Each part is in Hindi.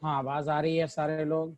हाँ, आवाज आ रही है सारे लोग।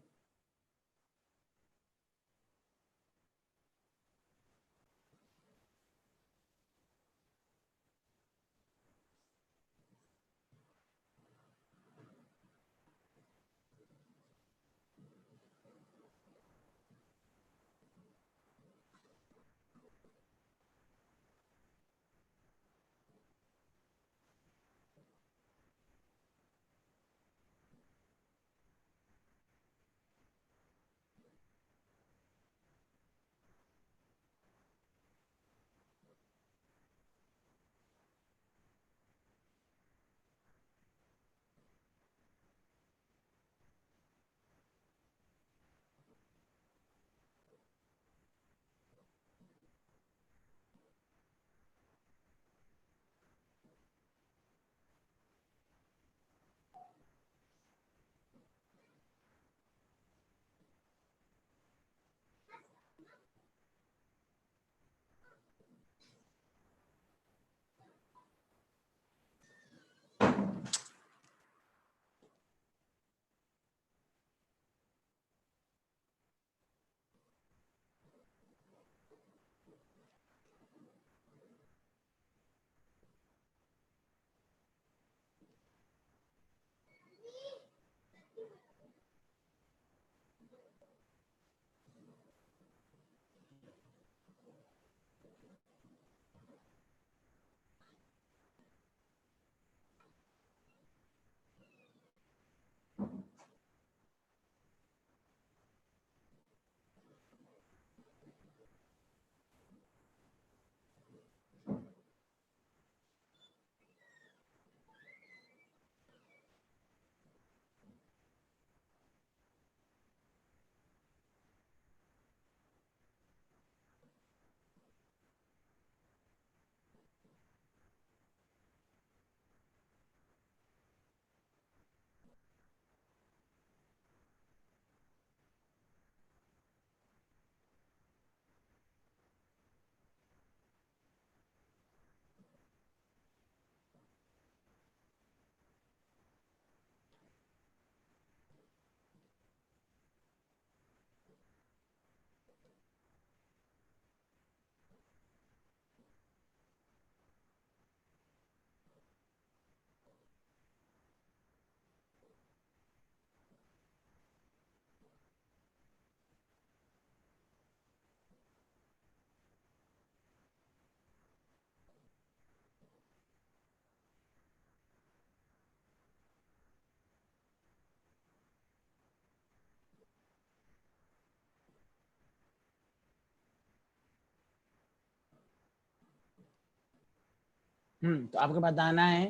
तो आपको बताना है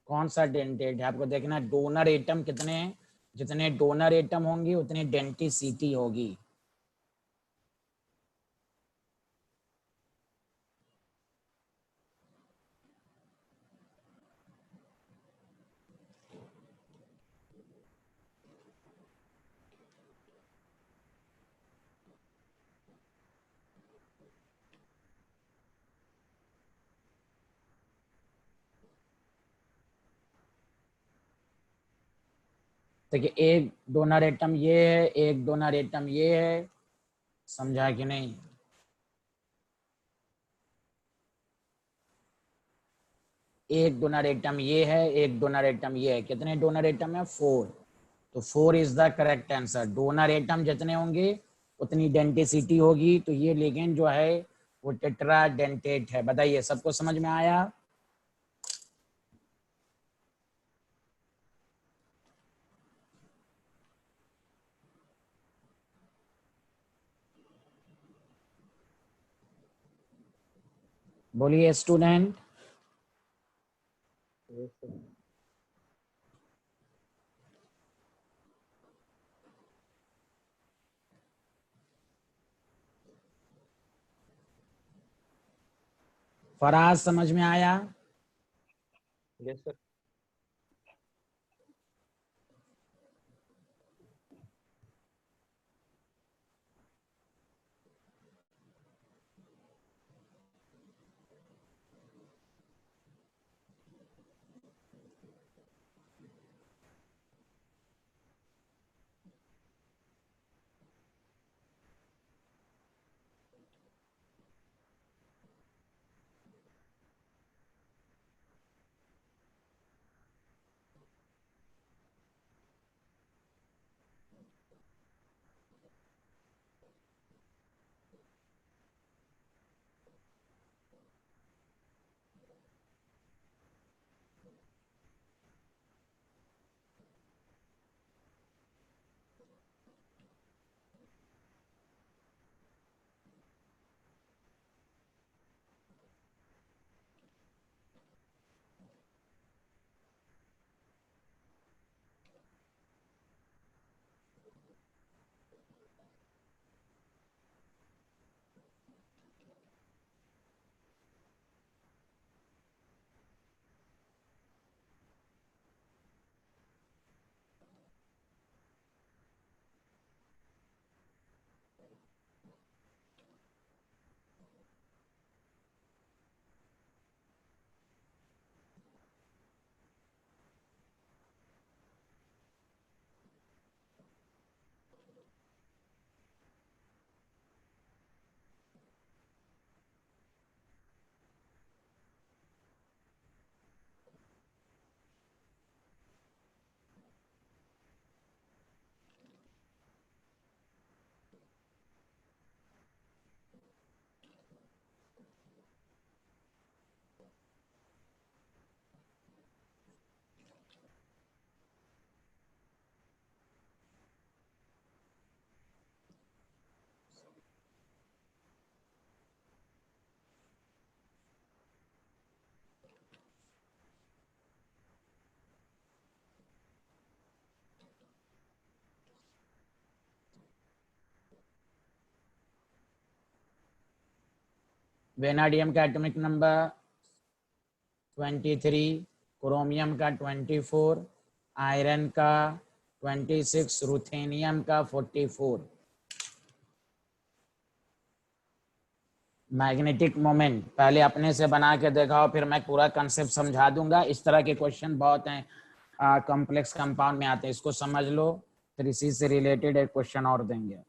कौन सा डेंटेट है। आपको देखना है डोनर एटम कितने हैं। जितने डोनर एटम होंगे उतनी डेंटिसिटी होगी। देखिए, एक डोनर एटम ये है, एक डोनर एटम ये है। समझा कि नहीं? एक डोनर एटम ये है, एक डोनर एटम ये है। कितने डोनर एटम है? 4। तो 4 is the correct answer. Donor atom जितने होंगे उतनी डेंटिसिटी होगी। तो ये लिगेंड जो है वो टेट्रा डेंटेट है। बताइए, सबको समझ में आया? बोलिए स्टूडेंट। Yes sir. फराज, समझ में आया? Yes sir. वेनाडियम का एटॉमिक नंबर 23, क्रोमियम का 24, आयरन का 26, रुथेनियम का 44। मैग्नेटिक मोमेंट पहले अपने से बना के दिखाओ, फिर मैं पूरा कंसेप्ट समझा दूंगा। इस तरह के क्वेश्चन बहुत हैं, कॉम्प्लेक्स कंपाउंड में आते हैं, इसको समझ लो, फिर इसी से रिलेटेड एक क्वेश्चन और देंगे।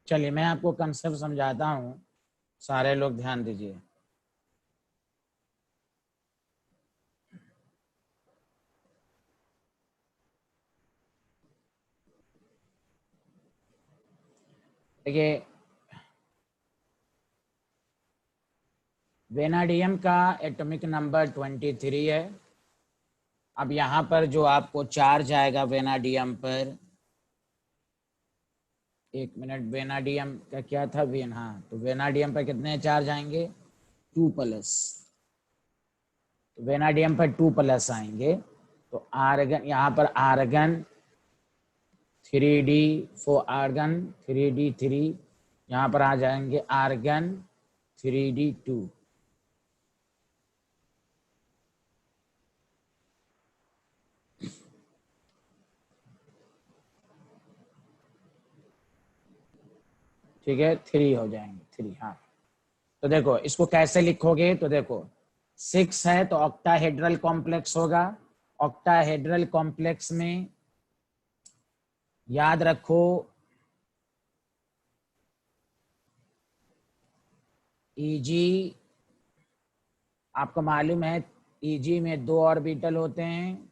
चलिए मैं आपको कंसेप्ट समझाता हूँ, सारे लोग ध्यान दीजिए। देखिए, वेनाडियम का एटॉमिक नंबर 23 है। अब यहाँ पर जो आपको चार्ज आएगा वेनाडियम पर, एक मिनट, वेनाडियम का क्या था, हाँ, तो वेनाडियम पर कितने चार्ज आएंगे, 2+। तो वेनाडियम पर 2+ आएंगे, तो आर्गन, यहाँ पर आर्गन 3D4, आर्गन 3D3, यहाँ पर आ जाएंगे आर्गन 3D2। ठीक है, 3 हो जाएंगे, 3, हाँ। तो देखो इसको कैसे लिखोगे, तो देखो 6 है तो ऑक्टाहेड्रल कॉम्प्लेक्स होगा। ऑक्टाहेड्रल कॉम्प्लेक्स में याद रखो Eg, आपको मालूम है Eg में 2 ऑर्बिटल होते हैं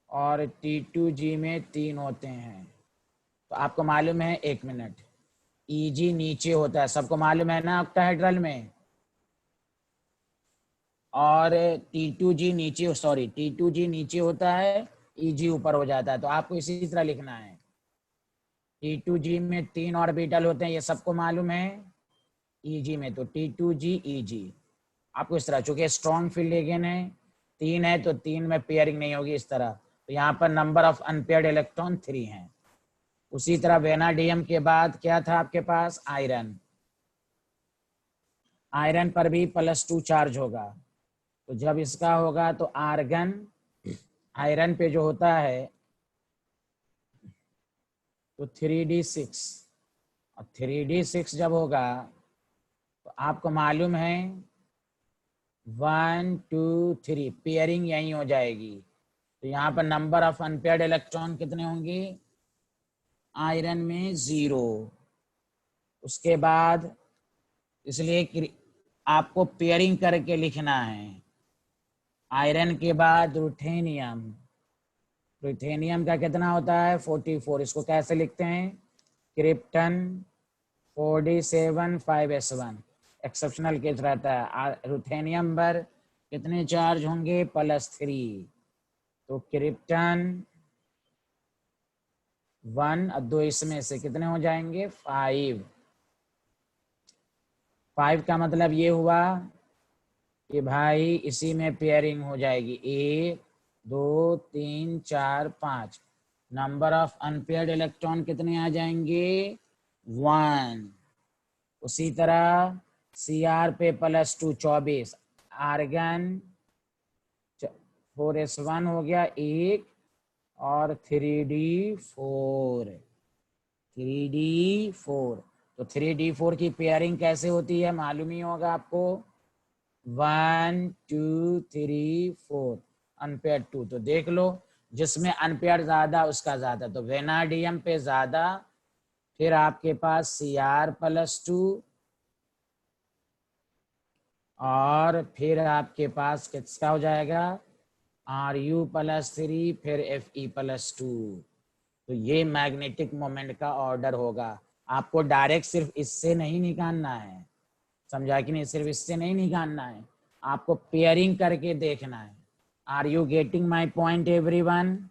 और T2G में 3 होते हैं। तो आपको मालूम है, एक मिनट, Eg नीचे होता है, सबको मालूम है ना ऑक्टाहेड्रल में, और T2G नीचे होता है, Eg ऊपर हो जाता है। तो आपको इसी तरह लिखना है, T2G में 3 ऑर्बिटल होते हैं, ये सबको मालूम है, Eg में तो T2G Eg। आपको इस तरह, चूंकि स्ट्रॉन्ग फील्ड लिगेंड है, 3 है तो 3 में पेयरिंग नहीं होगी, इस तरह तो यहाँ पर नंबर ऑफ अनपेयर्ड इलेक्ट्रॉन 3 हैं। उसी तरह वेनाडियम के बाद क्या था आपके पास, आयरन। आयरन पर भी +2 चार्ज होगा, तो जब इसका होगा तो आर्गन आयरन पे जो होता है तो 3d6, और 3d6 जब होगा तो आपको मालूम है 1 2 3 पेयरिंग यही हो जाएगी। तो यहाँ पर नंबर ऑफ अनपेयर्ड इलेक्ट्रॉन कितने होंगे, आयरन में 0। उसके बाद इसलिए आपको पेयरिंग करके लिखना है। आयरन के बाद रुथेनियम, रुथेनियम का कितना होता है 44, इसको कैसे लिखते हैं, krypton 4d7 5s1, exceptional case रहता है। रुथेनियम पर कितने चार्ज होंगे, +3, तो क्रिप्टन 1 और 2 इसमें से कितने हो जाएंगे 5। 5 का मतलब ये हुआ कि भाई इसी में पेयरिंग हो जाएगी, 1 2 3 4 5। नंबर ऑफ अनपेयर्ड इलेक्ट्रॉन कितने आ जाएंगे 1। उसी तरह Cr पे +2 24, आर्गन 4s1 हो गया 1, और 3d4, 3d4। तो 3d4 की पेयरिंग कैसे होती है मालूम ही होगा आपको, 1 2 3 4, अनपेयर 2। तो देख लो जिसमें अनपेयर ज्यादा उसका ज्यादा, तो वेनाडियम पे ज्यादा, फिर आपके पास Cr+2, और फिर आपके पास किसका हो जाएगा Ru+3, फिर Fe+2। तो ये मैग्नेटिक मोमेंट का ऑर्डर होगा। आपको डायरेक्ट सिर्फ इससे नहीं निकालना है, समझा कि नहीं, सिर्फ इससे नहीं निकालना है, आपको पेयरिंग करके देखना है। Are you getting my point everyone?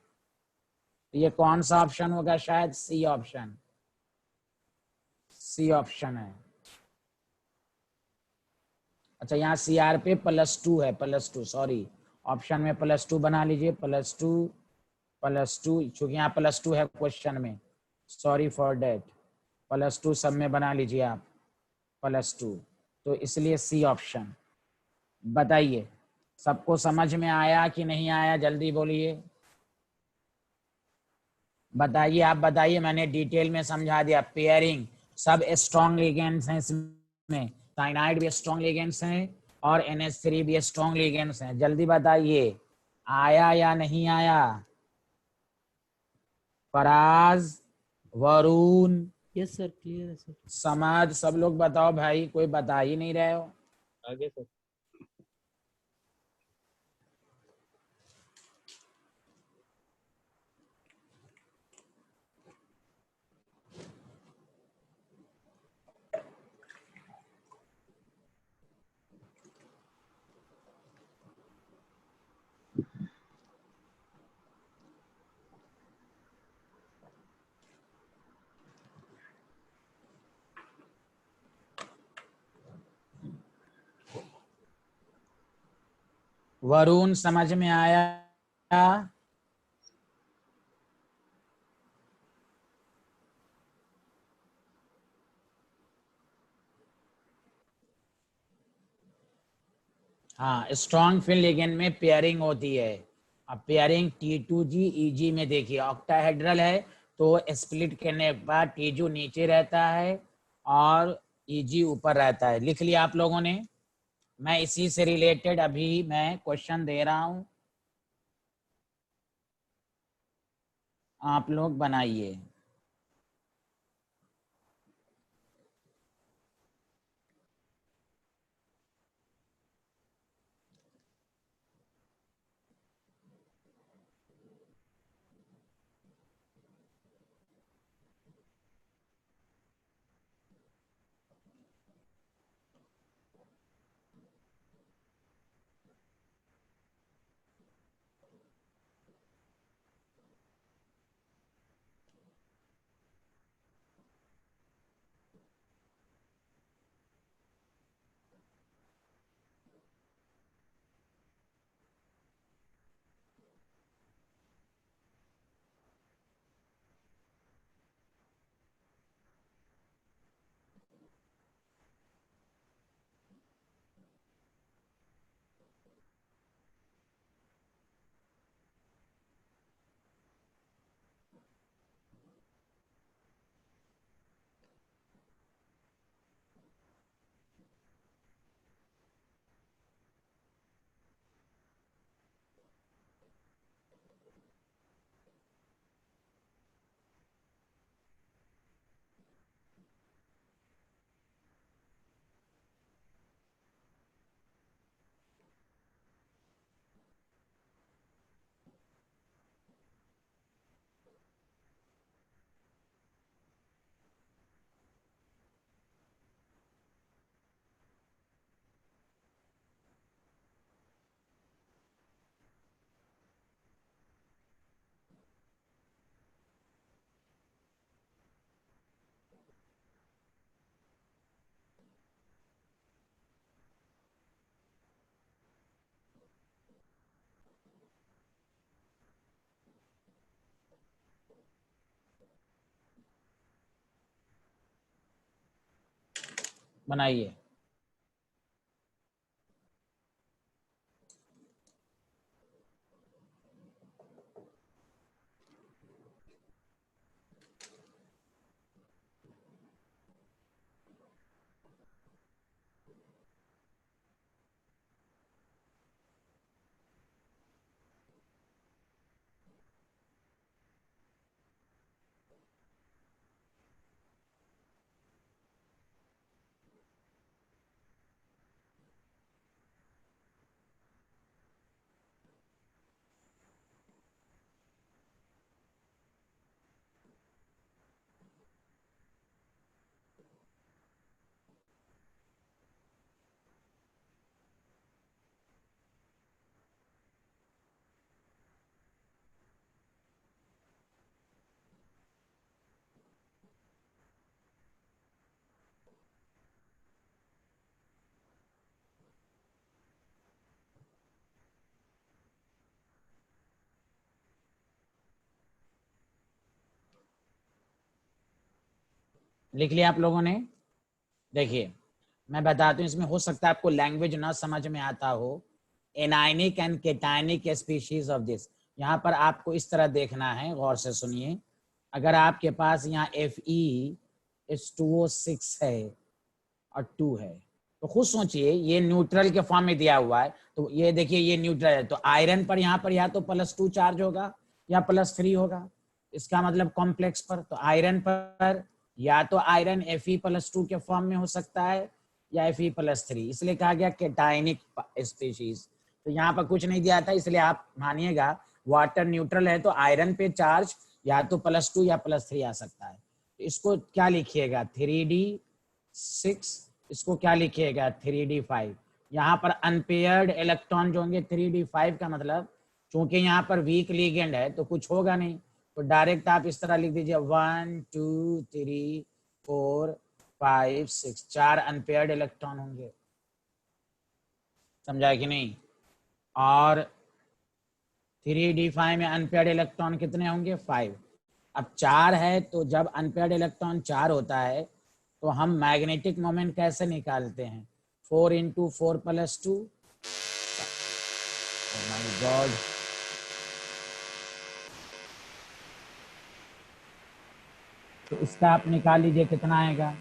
ये कौन सा ऑप्शन होगा, शायद सी ऑप्शन, सी ऑप्शन है। अच्छा यहाँ Cr पे +2 है, +2, सॉरी, ऑप्शन में +2 बना लीजिए, +2 चूंकि यहाँ +2 है क्वेश्चन में, सॉरी फॉर डेट, +2 सब में बना लीजिए आप +2, तो इसलिए सी ऑप्शन। बताइए सबको समझ में आया कि नहीं आया, जल्दी बोलिए, बताइए, आप बताइए, मैंने डिटेल में समझा दिया। पेयरिंग सब स्ट्रॉन्ग लिगेंड्स हैं इसमें, साइनाइड भी स्ट्रॉन्ग लिगेंड्स हैं और NH3 भी स्ट्रॉन्ग लिगेंड्स हैं, जल्दी बताइए आया या नहीं आया। Faraz, Varun, yes sir, clear है सर। समाज, सब लोग बताओ भाई, कोई बता ही नहीं रहे हो। आगे सर। वरुण समझ में आया? हाँ, स्ट्रॉन्ग फील्ड लिगेंड में पेयरिंग होती है। अब पेयरिंग T2G EG में देखिए, ऑक्टाहेड्रल है तो स्प्लिट करने के बाद T2 नीचे रहता है और EG ऊपर रहता है। लिख लिया आप लोगों ने? मैं इसी से रिलेटेड अभी मैं क्वेश्चन दे रहा हूं, आप लोग बनाइए। बनाइए। लिख लिया आप लोगों ने? देखिए मैं बताता हूँ, इसमें हो सकता है आपको लैंग्वेज ना समझ में आता हो। Anionic and cationic species of this, यहाँ पर आपको इस तरह देखना है, गौर से सुनिए। अगर आपके पास यहाँ Fe2O6 है और 2 है, तो खुद सोचिए ये न्यूट्रल के फॉर्म में दिया हुआ है, तो ये देखिए ये न्यूट्रल है, तो आयरन पर यहाँ पर या तो +2 चार्ज होगा या +3 होगा। इसका मतलब कॉम्प्लेक्स पर, तो आयरन पर या तो आयरन Fe+2 के फॉर्म में हो सकता है या Fe+3, इसलिए कहा गया केटायनिक स्पीशीज। तो यहाँ पर कुछ नहीं दिया था, इसलिए आप मानिएगा वाटर न्यूट्रल है तो आयरन पे चार्ज या तो +2 या +3 आ सकता है। तो इसको क्या लिखिएगा 3d6, इसको क्या लिखिएगा 3d5। यहाँ पर अनपेयर्ड इलेक्ट्रॉन जो होंगे 3d5 का मतलब, चूंकि यहाँ पर वीक लिगेंड है तो कुछ होगा नहीं, तो डायरेक्ट आप इस तरह लिख दीजिए 1 2 3 4 5 6, 4 अनपेयर्ड इलेक्ट्रॉन होंगे। समझा कि नहीं? और 3d5 में अनपेयर्ड इलेक्ट्रॉन कितने होंगे 5। अब 4 है तो जब अनपेयर्ड इलेक्ट्रॉन 4 होता है तो हम मैग्नेटिक मोमेंट कैसे निकालते हैं, 4 × 4 + 2। माय गॉड, तो इसका आप निकाल लीजिए कितना आएगा।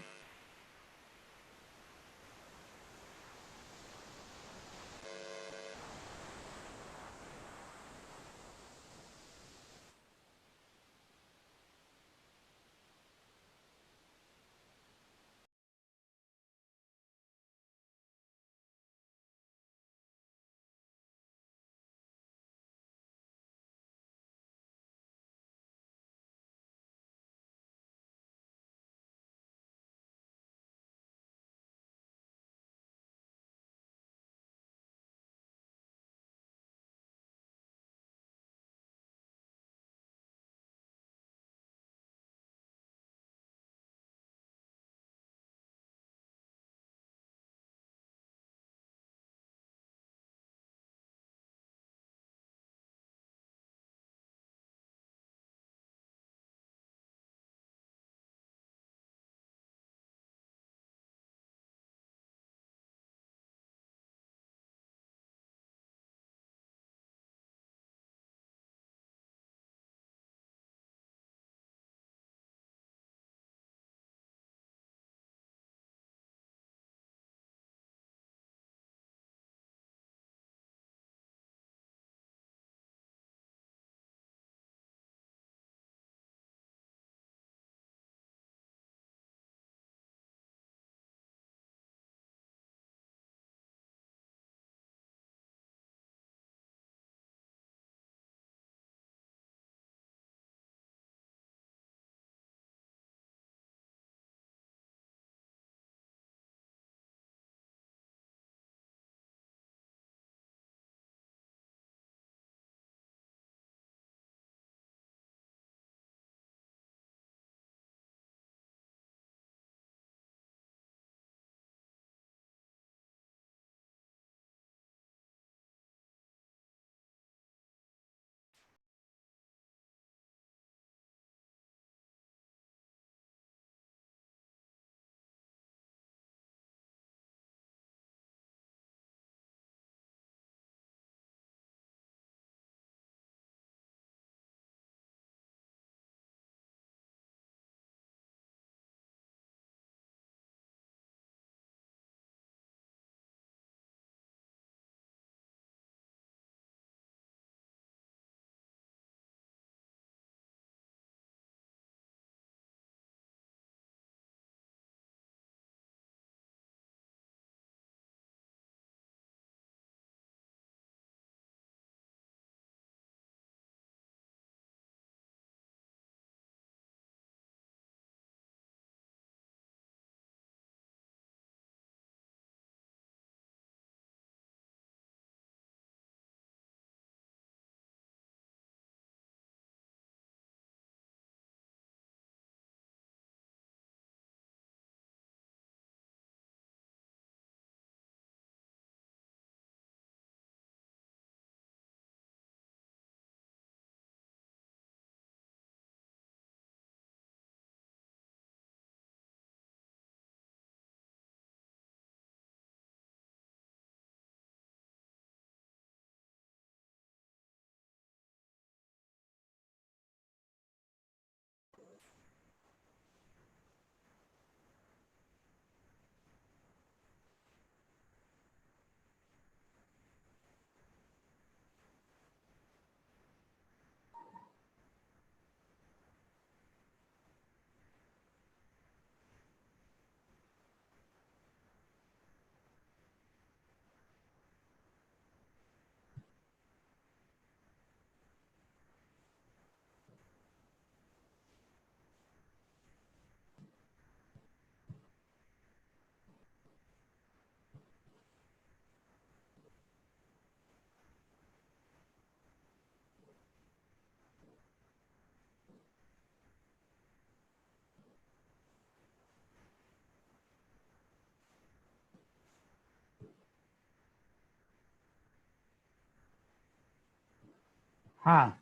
हाँ,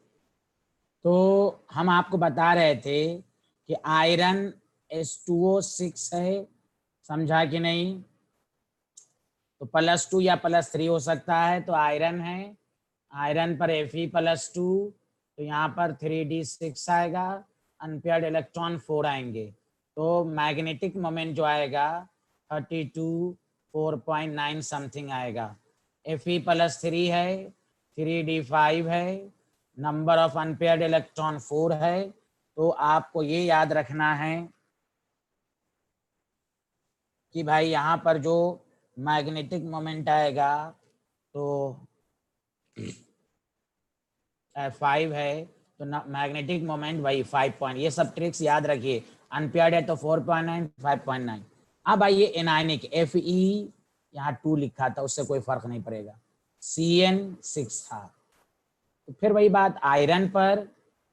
तो हम आपको बता रहे थे कि आयरन H2O6 है, समझा कि नहीं? तो +2 या +3 हो सकता है, तो आयरन है, आयरन पर Fe+2, तो यहाँ पर 3d6 आएगा, अनपेयर्ड इलेक्ट्रॉन 4 आएंगे, तो मैग्नेटिक मोमेंट जो आएगा 32 4.9 समथिंग आएगा। Fe+3 है, 3d5 है, नंबर ऑफ अनपेयर्ड इलेक्ट्रॉन 4 है। तो आपको ये याद रखना है कि भाई यहाँ पर जो मैग्नेटिक मोमेंट आएगा तो 5 है, तो मैग्नेटिक मोमेंट वही 5 पॉइंट, ये सब ट्रिक्स याद रखिए। अनपेयर्ड है तो 4.9 5.9। अब आइए एनायनिक, Fe यहाँ 2 लिखा था, उससे कोई फर्क नहीं पड़ेगा, Cn6 था। तो फिर वही बात, आयरन पर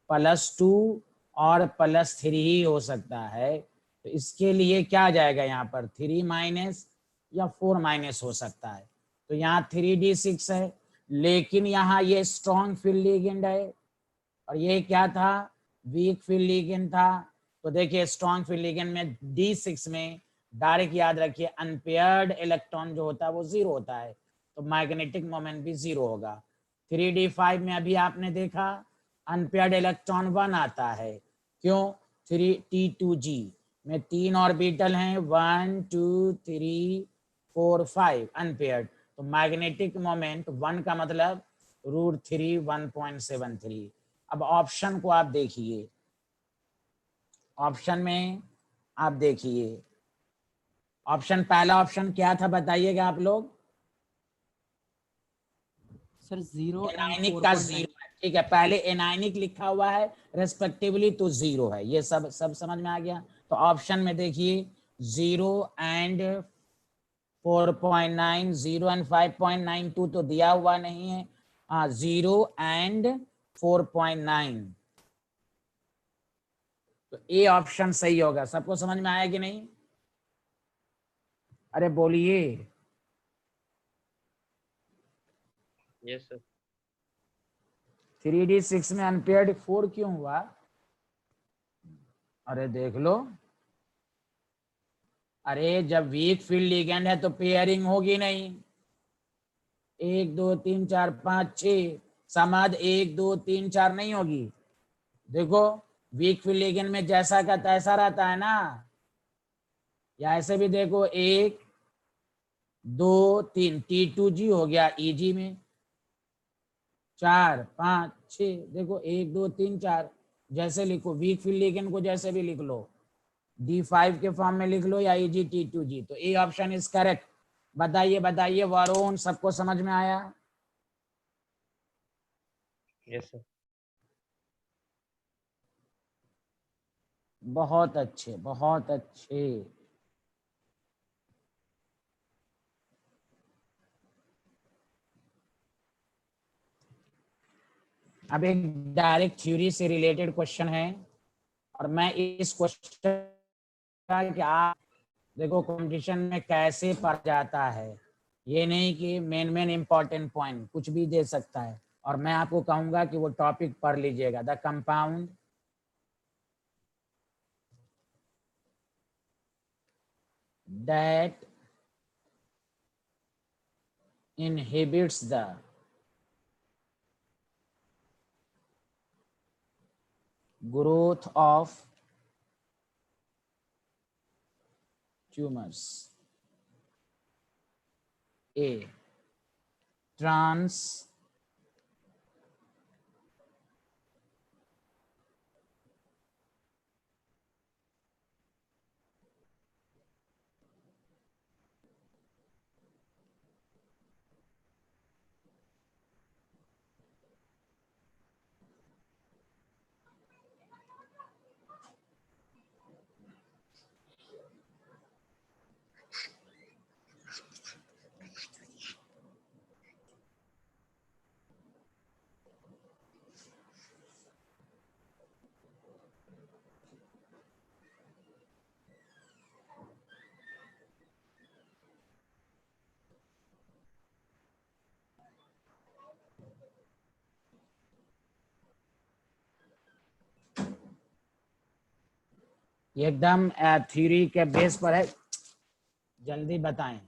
+2 और +3 ही हो सकता है, तो इसके लिए क्या आ जाएगा यहाँ पर 3- या 4- हो सकता है। तो यहाँ 3d6 है, लेकिन यहाँ ये स्ट्रॉन्ग फील्ड लिगेंड है और ये क्या था, वीक फील्ड लिगेंड था। तो देखिए स्ट्रॉन्ग फील्ड लिगेंड में D6 में डायरेक्ट याद रखिए अनपेयर्ड इलेक्ट्रॉन जो होता है वो 0 होता है, तो मैग्नेटिक मोमेंट भी 0 होगा। 3d5 में अभी आपने देखा अनपेयर्ड इलेक्ट्रॉन 1 आता है, क्यों, 3T2G में 3 ऑर्बिटल हैं, 1 2 3 4 5 अनपेयर्ड, तो मैग्नेटिक मोमेंट 1 का मतलब √3 1.73। अब ऑप्शन को आप देखिए, ऑप्शन में आप देखिए, ऑप्शन पहला ऑप्शन क्या था बताइएगा आप लोग? सर 0 एंड एनायनिक का 4.9। 0 है, ठीक है, पहले एनायनिक लिखा हुआ है रेस्पेक्टिवली तो 0 है, ये सब समझ में आ गया। तो ऑप्शन में देखिए 0 एंड 4.9, 0 एंड 5.92 तो दिया हुआ नहीं है, हाँ 0 एंड 4.9, तो ए ऑप्शन सही होगा। सबको समझ में आया कि नहीं? अरे बोलिए। Yes sir. 3d6 में अनपेयर्ड 4 क्यों हुआ? अरे देख लो, अरे जब वीक फील्ड लिगेंड है तो पेयरिंग होगी नहीं, 1 2 3 4 5 6 समाध 1 2 3 4 नहीं होगी। देखो वीक फील्ड लिगेंड में जैसा का तैसा रहता है ना, या ऐसे भी देखो 1 2 3 T2G हो गया EG में, 4 5 6, देखो 1 2 3 4, जैसे लिखो वीक फील्ड लिगेंड को जैसे भी लिख लो, D5 के फॉर्म में लिख लो या EG T2G, तो ए ऑप्शन इज करेक्ट। बताइए बताइए वरुण, सबको समझ में आया? Yes sir. बहुत अच्छे बहुत अच्छे। अब एक डायरेक्ट थ्योरी से रिलेटेड क्वेश्चन है, और मैं इस क्वेश्चन का कि आप देखो कंपटीशन में कैसे पढ़ जाता है, ये नहीं कि मेन इंपॉर्टेंट पॉइंट कुछ भी दे सकता है, और मैं आपको कहूंगा कि वो टॉपिक पढ़ लीजिएगा, the compound that inhibits the growth of tumors. A. Trans ये एकदम थ्योरी के बेस पर है, जल्दी बताएं।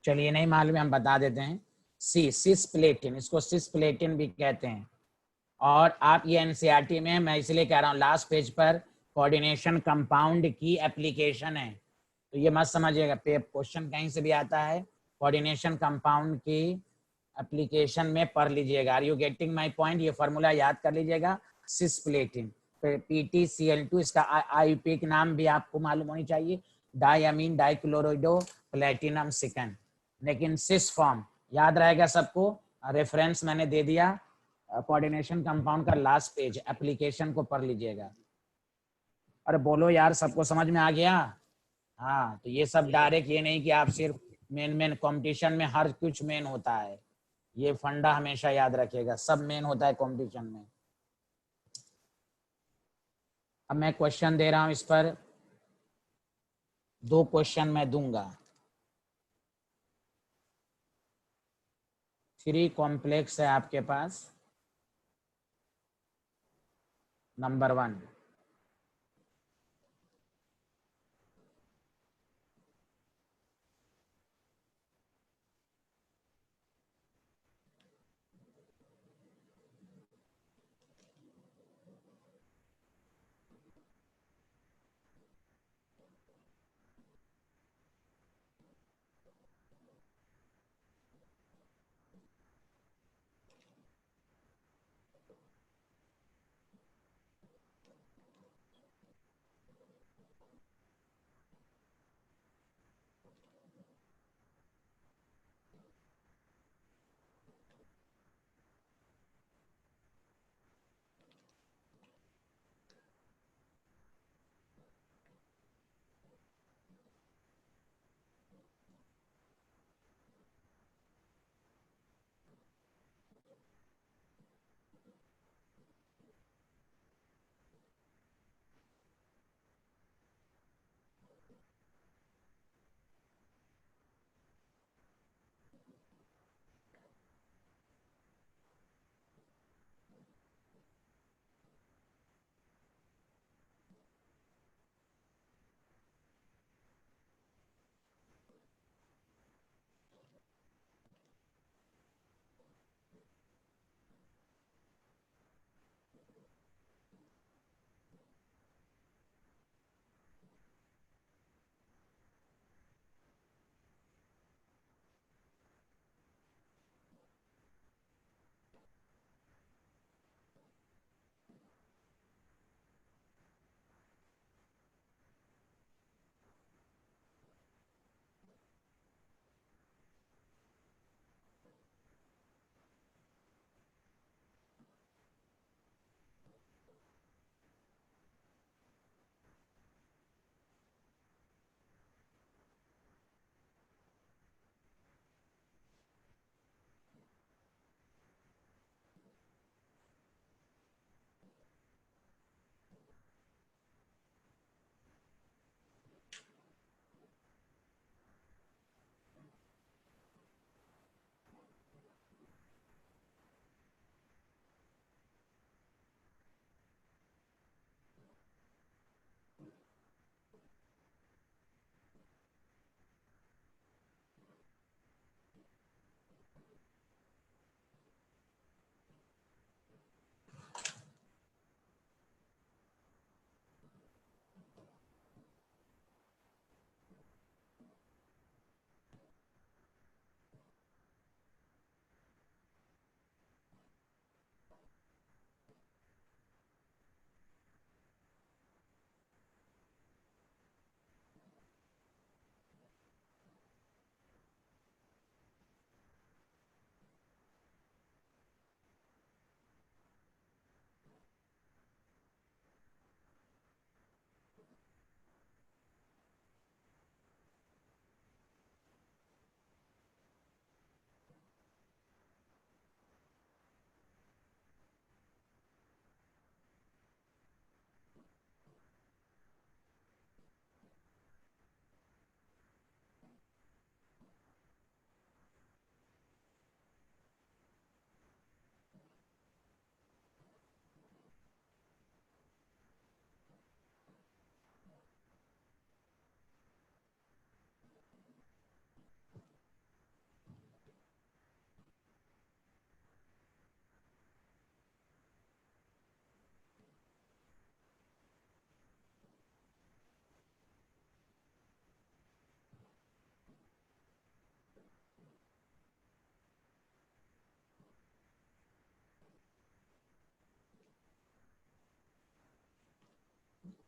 चलिए नहीं मालूम है, हम बता देते हैं। सिस्प्लेटिन, इसको सिस्प्लेटिन भी कहते हैं। और आप ये एनसीईआरटी में, मैं इसलिए कह रहा हूँ लास्ट पेज पर कोऑर्डिनेशन कंपाउंड की एप्लीकेशन है, तो ये मत समझिएगा, क्वेश्चन कहीं से भी आता है, कोऑर्डिनेशन कंपाउंड की एप्लीकेशन में पढ़ लीजिएगा। Are you getting my point? ये फॉर्मूला याद कर लीजिएगा, सिस्प्लेटिन, PTCl2, इसका आईयूपी नाम भी आपको मालूम होनी चाहिए, डायमीन डाइक्लोराइडो प्लेटिनम सिकन। लेकिन सिस फॉर्म याद रहेगा सबको, रेफरेंस मैंने दे दिया, कोऑर्डिनेशन कंपाउंड का लास्ट पेज, एप्लीकेशन को पढ़ लीजिएगा। अरे बोलो यार, सबको समझ में आ गया? हाँ, तो ये सब डायरेक्ट ये नहीं कि आप सिर्फ मेन कंपटीशन में हर कुछ मेन होता है, ये फंडा हमेशा याद रखिएगा, सब मेन होता है कंपटीशन में। अब मैं क्वेश्चन दे रहा हूं, इस पर 2 क्वेश्चन मैं दूंगा। 3 कॉम्प्लेक्स है आपके पास। नंबर 1,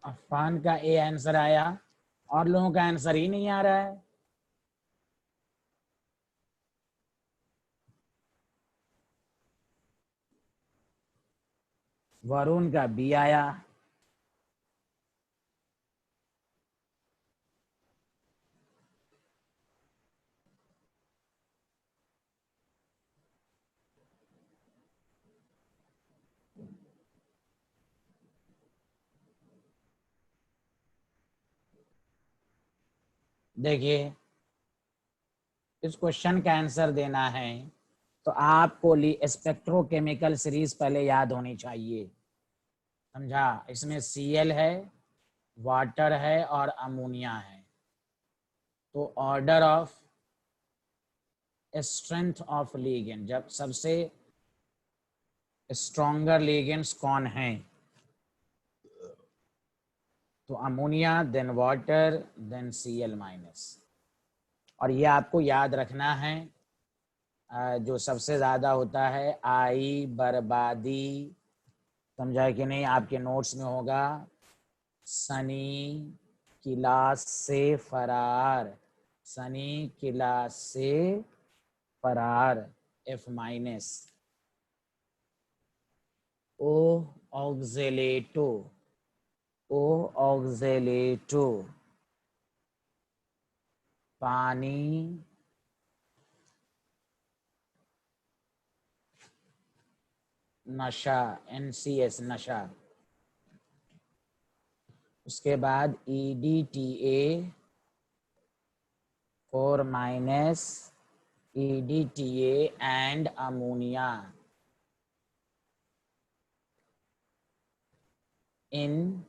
अफान का ए आंसर आया, और लोगों का आंसर ही नहीं आ रहा है। वरुण का बी आया। देखिए, इस क्वेश्चन का आंसर देना है तो आपको स्पेक्ट्रोकेमिकल सीरीज पहले याद होनी चाहिए, समझा। इसमें Cl है, वाटर है और अमोनिया है। तो order of strength of ligand, जब सबसे स्ट्रॉन्गर लिगेंड्स कौन हैं, तो ammonia, then water, then Cl-। और ये आपको याद रखना है, जो सबसे ज्यादा होता है आई बर्बादी, समझा कि नहीं, आपके नोट्स में होगा। सनी क्लास से फरार, सनी क्लास से फरार, F-। ओ ऑक्जेलेटो, ओ ऑक्जेलेटो, पानी नशा, NCS नशा। उसके बाद EDTA 4- EDTA and ammonia in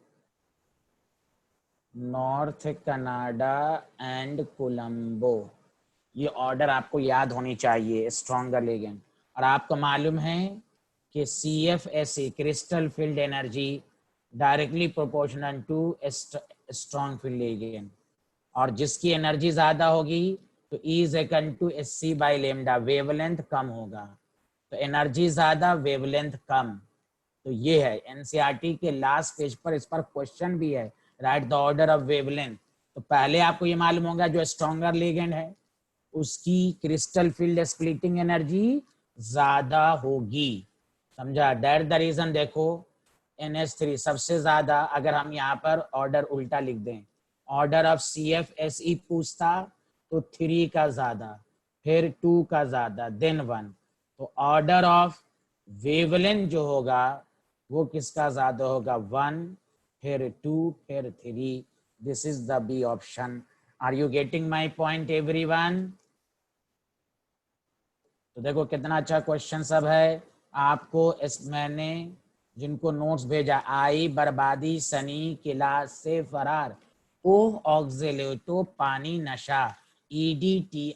north Canada and Colombo. ये ऑर्डर आपको याद होनी चाहिए, स्ट्रॉन्गर लिगेंड। और आपको मालूम है कि CFSE crystal field energy directly proportional to strong field ligand, और जिसकी एनर्जी ज्यादा होगी तो E is equal to SC/λ, wavelength कम होगा। तो एनर्जी ज्यादा, वेवलेंथ कम। तो ये है एनसीईआरटी के लास्ट पेज पर, इस पर क्वेश्चन भी है, right the order of wavelength. तो पहले आपको ये मालूम होगा जो स्ट्रॉन्गर लिगेंड है उसकी क्रिस्टल फील्ड स्प्लिटिंग एनर्जी ज्यादा होगी, समझा। दैट द रीजन देखो NH3 सबसे ज्यादा, अगर हम यहाँ पर ऑर्डर उल्टा लिख दें, ऑर्डर ऑफ CFSE पूछता तो 3 का ज्यादा, फिर 2 का ज्यादा, देन 1। तो ऑर्डर ऑफ वेवलेंथ जो होगा वो किसका ज्यादा होगा, 1, फिर 2, फिर 3। This is the B option. Are you getting my point everyone? तो देखो कितना अच्छा क्वेश्चन सब है। आपको मैंने जिनको नोट्स भेजा, आई बर्बादी, सनी किला से फरार, ओह ऑक्जेलेटो पानी नशा, EDTA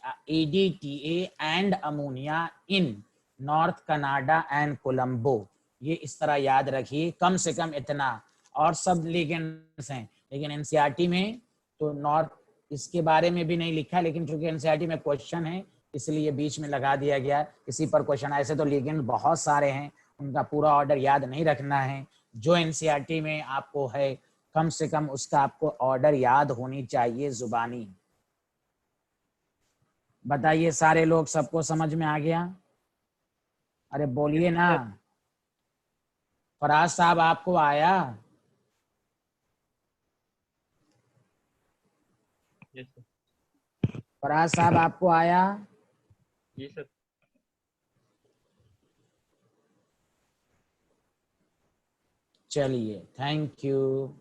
and ammonia in north Canada and Colombo. ये इस तरह याद रखिए, कम से कम इतना। और सब लिगेंड्स हैं, लेकिन एनसीईआरटी में तो नॉर्थ इसके बारे में भी नहीं लिखा, लेकिन चूंकि एनसीईआरटी में क्वेश्चन है इसलिए बीच में लगा दिया गया। किसी पर क्वेश्चन ऐसे तो लिगेंड बहुत सारे हैं, उनका पूरा ऑर्डर याद नहीं रखना है। जो एनसीईआरटी में आपको है कम से कम उसका आपको ऑर्डर याद होनी चाहिए जुबानी। बताइए सारे लोग, सबको समझ में आ गया? अरे बोलिए ना। फराज साहब आपको आया? Yes sir. फराज साहब आपको आया? जी सर। चलिए, थैंक यू।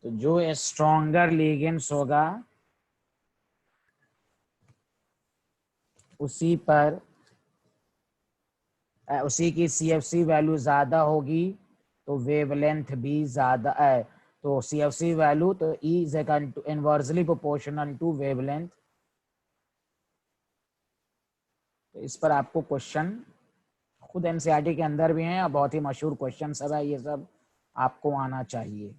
तो जो स्ट्रॉन्गर लिगेंड्स होगा उसी पर उसी की CFC वैल्यू ज्यादा होगी तो वेवलेंथ भी ज्यादा है। तो CFC वैल्यू तो E is inversely proportional to wavelength. तो इस पर आपको क्वेश्चन खुद एनसीईआरटी के अंदर भी हैं और बहुत ही मशहूर क्वेश्चन सब है, ये सब आपको आना चाहिए।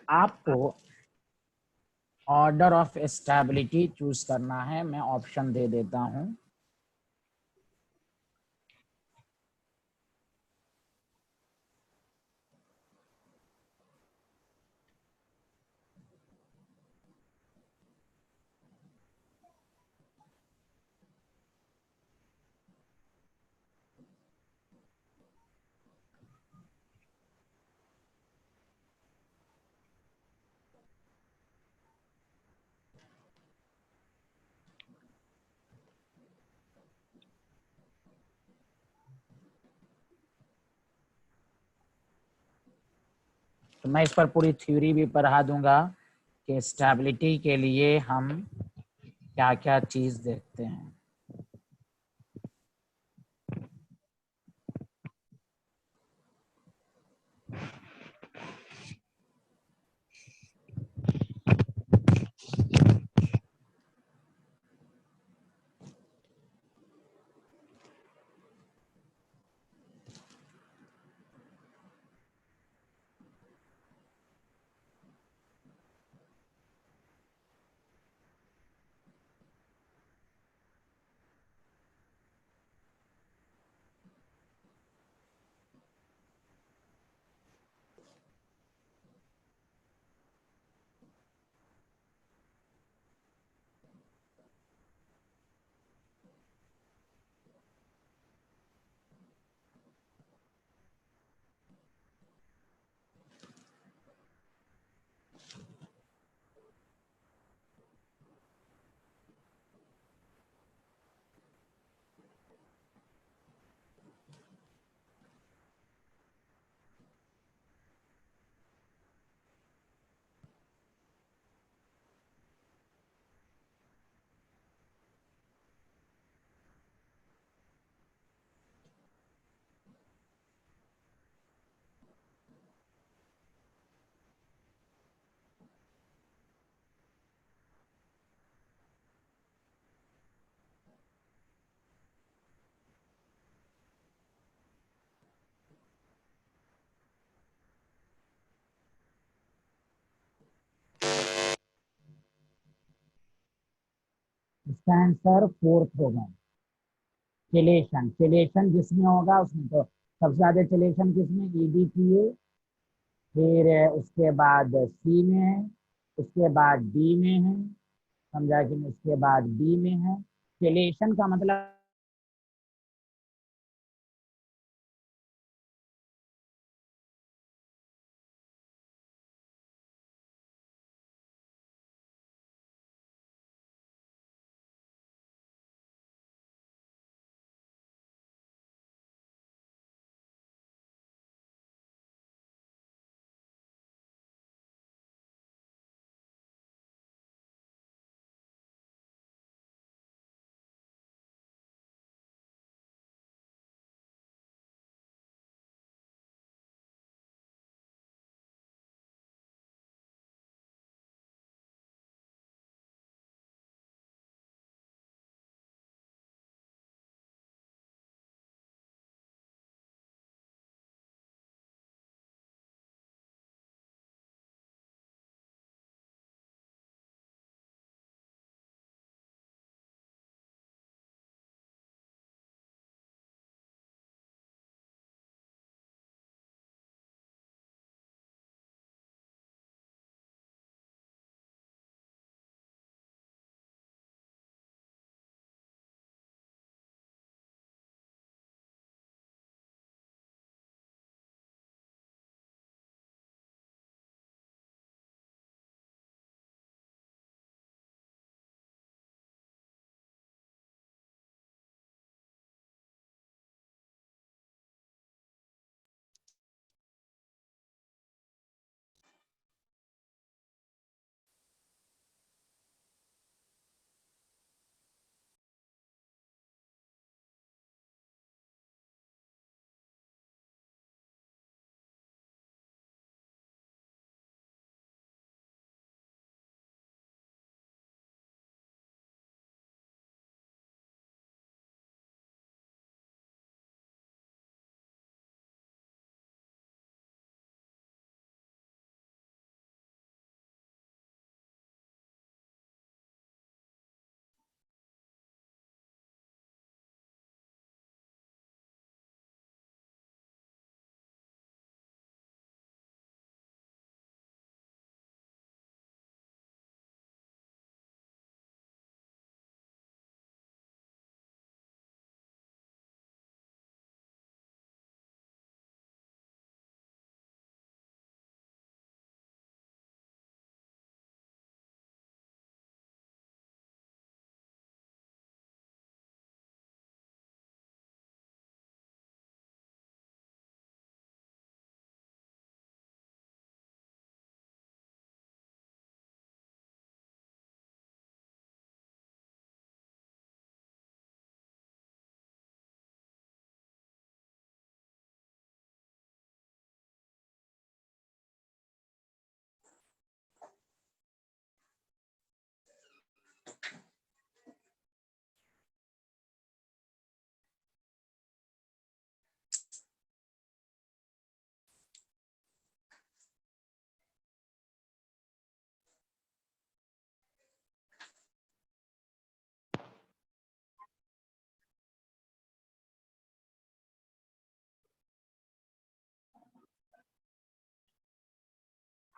आपको ऑर्डर ऑफ स्टेबिलिटी चूज करना है। मैं ऑप्शन दे देता हूं। तो मैं इस पर पूरी थ्योरी भी पढ़ा दूंगा कि स्टेबिलिटी के लिए हम क्या क्या चीज देखते हैं। इसका आंसर फोर्थ होगा। चिलेशन, चिलेशन जिसमें होगा उसमें तो सबसे ज्यादा चिलेशन किसमें, ईडीपीए, फिर उसके बाद सी में है, उसके बाद डी में है, समझा कि नहीं, उसके बाद बी में है। चिलेशन का मतलब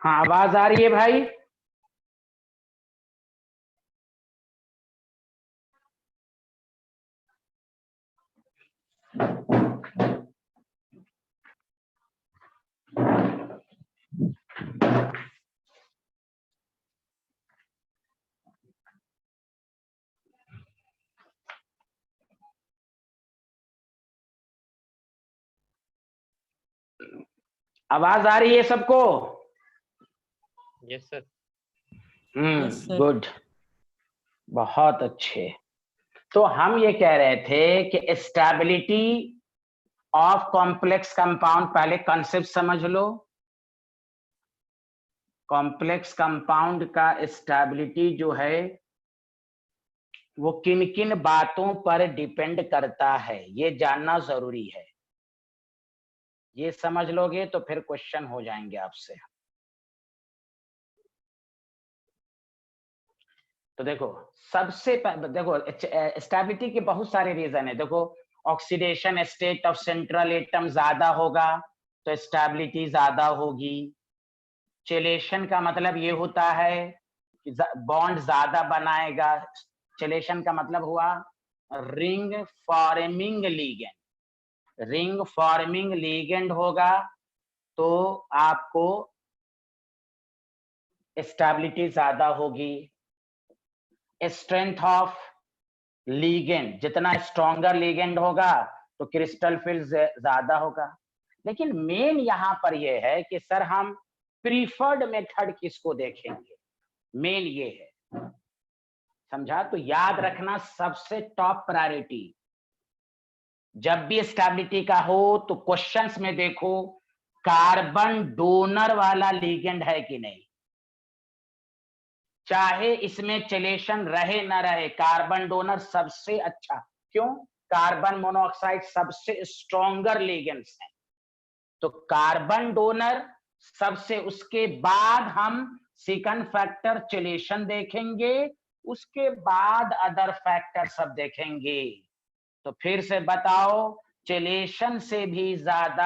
हाँ आवाज आ रही है भाई? आवाज आ रही है सबको? Yes sir. Yes, sir. Good, बहुत अच्छे। तो हम ये कह रहे थे कि स्टेबिलिटी ऑफ कॉम्प्लेक्स कंपाउंड, पहले कॉन्सेप्ट समझ लो। कॉम्प्लेक्स कंपाउंड का स्टेबिलिटी जो है वो किन किन बातों पर डिपेंड करता है, ये जानना जरूरी है। ये समझ लोगे तो फिर क्वेश्चन हो जाएंगे आपसे। तो देखो, सबसे देखो स्टेबिलिटी के बहुत सारे रीजन है। देखो, oxidation state of central atom ज्यादा होगा तो स्टेबिलिटी ज्यादा होगी। चेलेशन का मतलब ये होता है कि बॉन्ड ज्यादा बनाएगा। चेलेशन का मतलब हुआ ring forming ligand. Ring forming ligand होगा तो आपको स्टेबिलिटी ज्यादा होगी। स्ट्रेंथ ऑफ लीगेंड, जितना स्ट्रॉन्गर लीगेंड होगा तो क्रिस्टल फील्ड ज्यादा होगा। लेकिन मेन यहां पर यह है कि सर हम प्रीफर्ड मेथड किसको देखेंगे, मेन ये है। समझा? तो याद रखना सबसे टॉप प्रायोरिटी जब भी स्टेबिलिटी का हो तो क्वेश्चंस में देखो कार्बन डोनर वाला लीगेंड है कि नहीं। चाहे इसमें चेलेशन रहे ना रहे, कार्बन डोनर सबसे अच्छा। क्यों? कार्बन मोनोऑक्साइड सबसे स्ट्रॉन्गर लीगेंड्स हैं। तो कार्बन डोनर सबसे, उसके बाद हम सेकंड फैक्टर चेलेशन देखेंगे, उसके बाद अदर फैक्टर सब देखेंगे। तो फिर से बताओ, चेलेशन से भी ज्यादा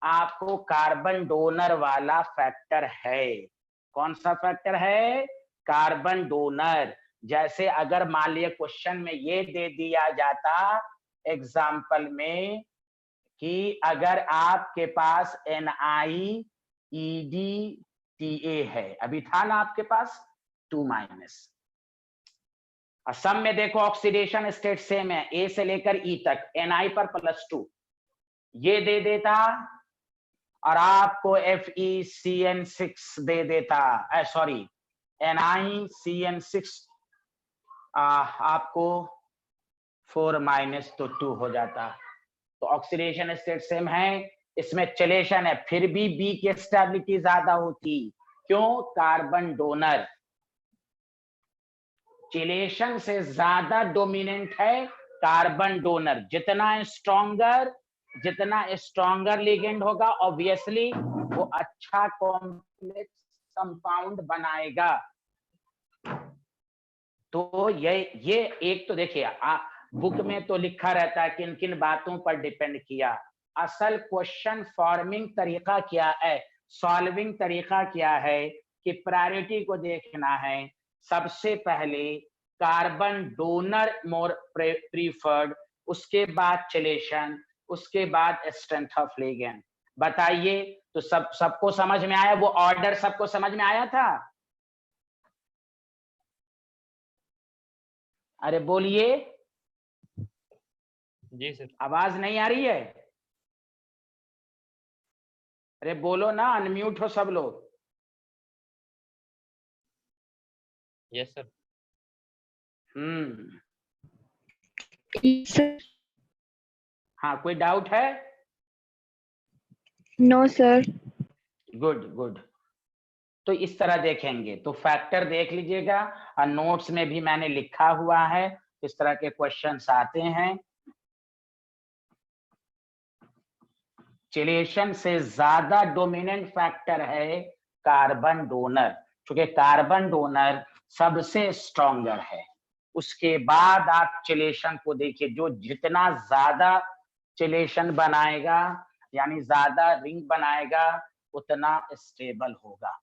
आपको कार्बन डोनर वाला फैक्टर है। कौन सा फैक्टर है? Carbon donor. जैसे अगर मान लिया क्वेश्चन में ये दे दिया जाता एग्जाम्पल में कि अगर आपके पास NiEDTA है, अभी था ना आपके पास 2-, असम में देखो ऑक्सीडेशन स्टेट सेम है, A से लेकर E तक, Ni पर +2 ये दे देता और आपको FeCN6 दे देता, सॉरी NiCN6 आपको 4- तो 2 हो जाता। तो ऑक्सीडेशन स्टेट सेम है, इसमें चेलेशन है, फिर भी बी की स्टेबिलिटी ज्यादा होती। क्यों? कार्बन डोनर चेलेशन से ज्यादा डोमिनेंट है कार्बन डोनर। जितना स्ट्रॉन्गर लिगेंड होगा ऑब्वियसली वो अच्छा कॉम्प्लेक्स कंपाउंड बनाएगा। तो ये एक तो देखिए बुक में तो लिखा रहता है किन किन बातों पर डिपेंड किया। असल क्वेश्चन फॉर्मिंग तरीका क्या है, सॉल्विंग तरीका क्या है कि प्रायोरिटी को देखना है। सबसे पहले कार्बन डोनर मोर प्रीफर्ड, उसके बाद चेलेशन, उसके बाद स्ट्रेंथ ऑफ लिगेंड। बताइए, तो सबको समझ में आया? वो ऑर्डर सबको समझ में आया था? अरे बोलिए, जी सर। आवाज नहीं आ रही है? अरे बोलो ना, अनम्यूट हो सब लोग। Yes sir. हाँ, कोई डाउट है? No sir. Good good. तो इस तरह देखेंगे, तो फैक्टर देख लीजिएगा और नोट्स में भी मैंने लिखा हुआ है, इस तरह के क्वेश्चंस आते हैं। चिलेशन से ज्यादा डोमिनेंट फैक्टर है कार्बन डोनर, क्योंकि कार्बन डोनर सबसे स्ट्रॉन्गर है। उसके बाद आप चिलेशन को देखिए, जो जितना ज्यादा चिलेशन बनाएगा यानी ज्यादा रिंग बनाएगा उतना स्टेबल होगा।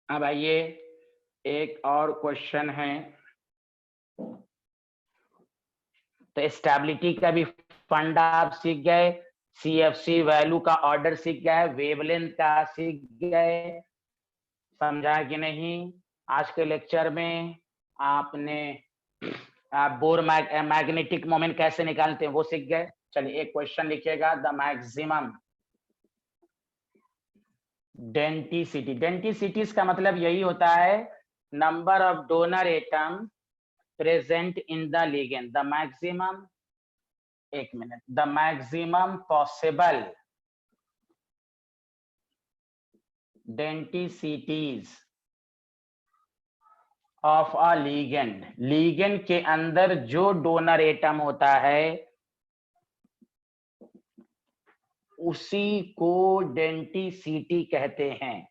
अब आइए एक और क्वेश्चन है। तो स्टेबिलिटी का भी फंडा आप सीख गए, सीएफसी वैल्यू का ऑर्डर सीख गए, वेवलेंथ का सीख गए, समझा कि नहीं? आज के लेक्चर में आपने बोर मैग्नेटिक मोमेंट कैसे निकालते हैं वो सीख गए। चलिए एक क्वेश्चन लिखिएगा, द मैक्सिमम डेंटिसिटी। डेंटिसिटीज का मतलब यही होता है number of donor atom present in the ligand. The maximum, एक मिनट, the maximum possible denticities of a ligand. Ligand के अंदर जो डोनर एटम होता है उसी को डेंटिसिटी कहते हैं।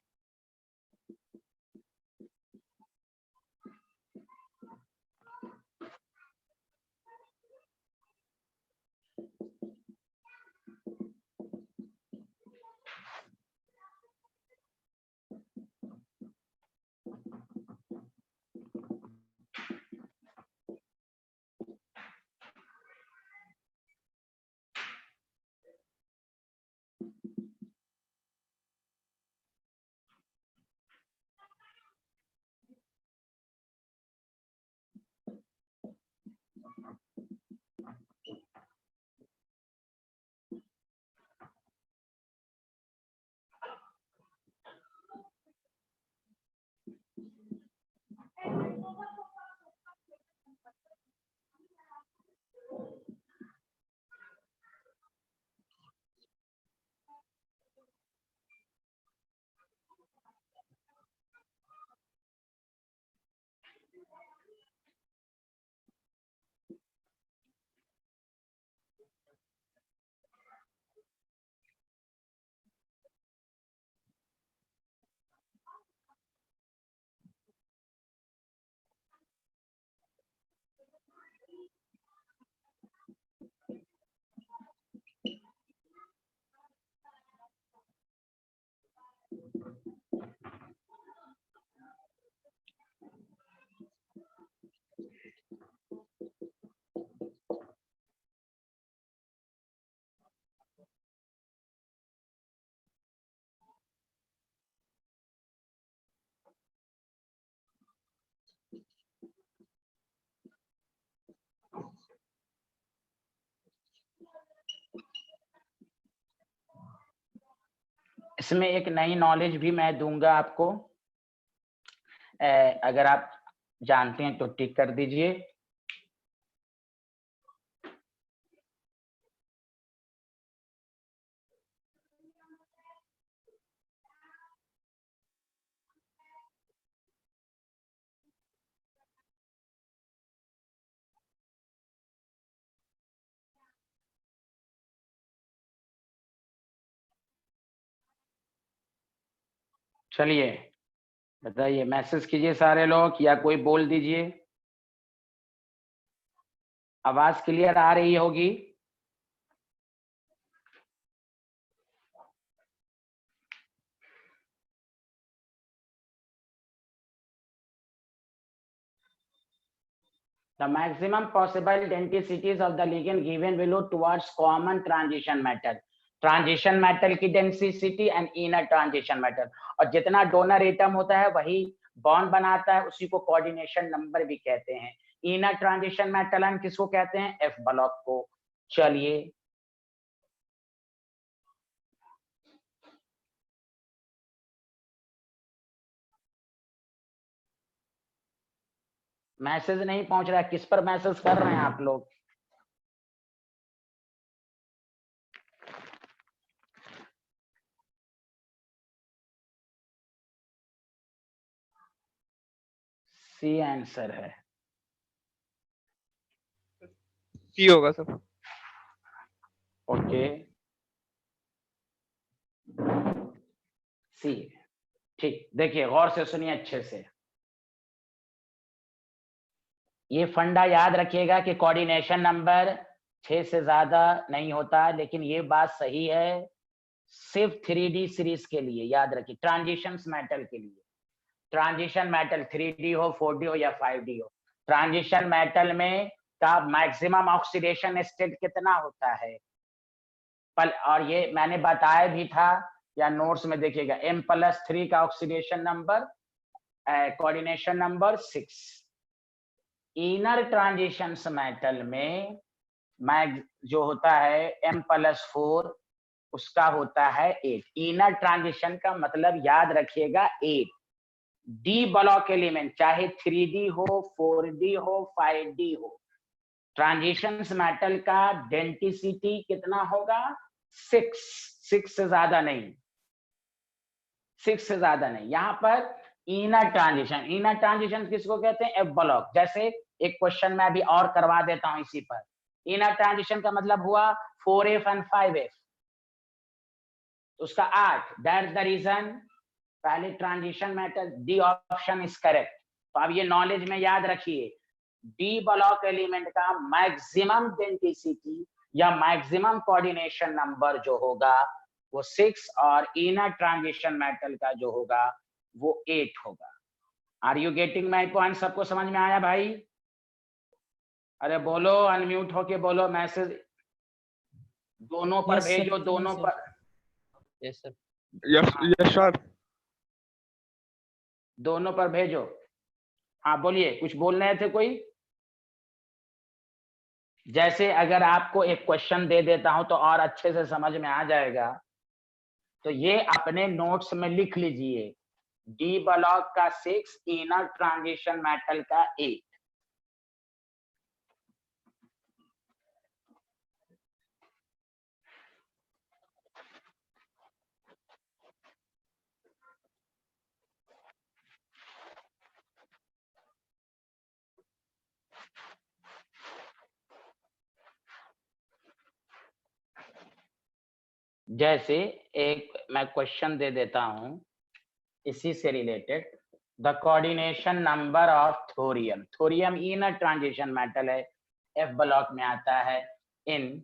इसमें एक नई नॉलेज भी मैं दूंगा आपको, अगर आप जानते हैं तो टिक कर दीजिए। चलिए बताइए, मैसेज कीजिए सारे लोग या कोई बोल दीजिए। आवाज क्लियर आ रही होगी? The maximum possible densities of the ligand given below towards common transition metal. Transition metal की density and inner transition metal, और जितना डोनर एटम होता है वही बॉन्ड बनाता है, उसी को कोऑर्डिनेशन नंबर भी कहते हैं। इनर ट्रांजिशन मेटल हम किसको कहते हैं? एफ ब्लॉक को। चलिए मैसेज नहीं पहुंच रहा है, किस पर मैसेज कर रहे हैं आप लोग? सी आंसर है। सी होगा सर। ओके सी। ठीक, देखिए गौर से सुनिए अच्छे से, ये फंडा याद रखिएगा कि कोऑर्डिनेशन नंबर 6 से ज्यादा नहीं होता, लेकिन ये बात सही है सिर्फ 3D सीरीज के लिए। याद रखिए, ट्रांजिशंस मेटल के लिए, ट्रांजिशन मेटल 3D हो, 4D हो या 5D हो, ट्रांजिशन मेटल में का मैक्सिमम ऑक्सीडेशन स्टेट कितना होता है और ये मैंने बताया भी था या नोट्स में देखिएगा, M+3 का oxidation number, coordination number 6। Inner transitions metal में जो होता है M+4 उसका होता है 8। इनर ट्रांजिशन का मतलब याद रखिएगा 8। डी ब्लॉक एलिमेंट चाहे 3D हो, 4D हो, 5D हो, ट्रांजिशंस मेटल का डेंसिटी कितना होगा? 6 से ज्यादा नहीं, 6 से ज्यादा नहीं। यहाँ पर इनर ट्रांजिशन किसको कहते हैं? F block. जैसे एक क्वेश्चन मैं अभी और करवा देता हूं इसी पर। इनर ट्रांजिशन का मतलब हुआ 4F एंड 5F, उसका 8। दैट्स द रीजन पहले transition metal, D option is correct. तो अब ये नॉलेज में याद रखिए, डी ब्लॉक एलिमेंट का मैक्सिमम डेंसिटी या मैक्सिमम कोऑर्डिनेशन नंबर जो होगा वो 6 और इनर ट्रांजिशन मेटल का जो होगा वो 8 होगा। Are you getting my point? सबको समझ में आया भाई? अरे बोलो, अनम्यूट होके बोलो, मैसेज दोनों पर भेजो, दोनों पर। Yes sir. Yes sir. दोनों पर भेजो। हाँ बोलिए, कुछ बोल रहे थे कोई? जैसे अगर आपको एक क्वेश्चन दे देता हूं तो और अच्छे से समझ में आ जाएगा, तो ये अपने नोट्स में लिख लीजिए, डी ब्लॉक का 6, इनर ट्रांजिशन मेटल का 8। जैसे एक मैं क्वेश्चन दे देता हूं इसी से related, the coordination number of thorium, thorium inner transition metal है, एफ ब्लॉक में आता है, इन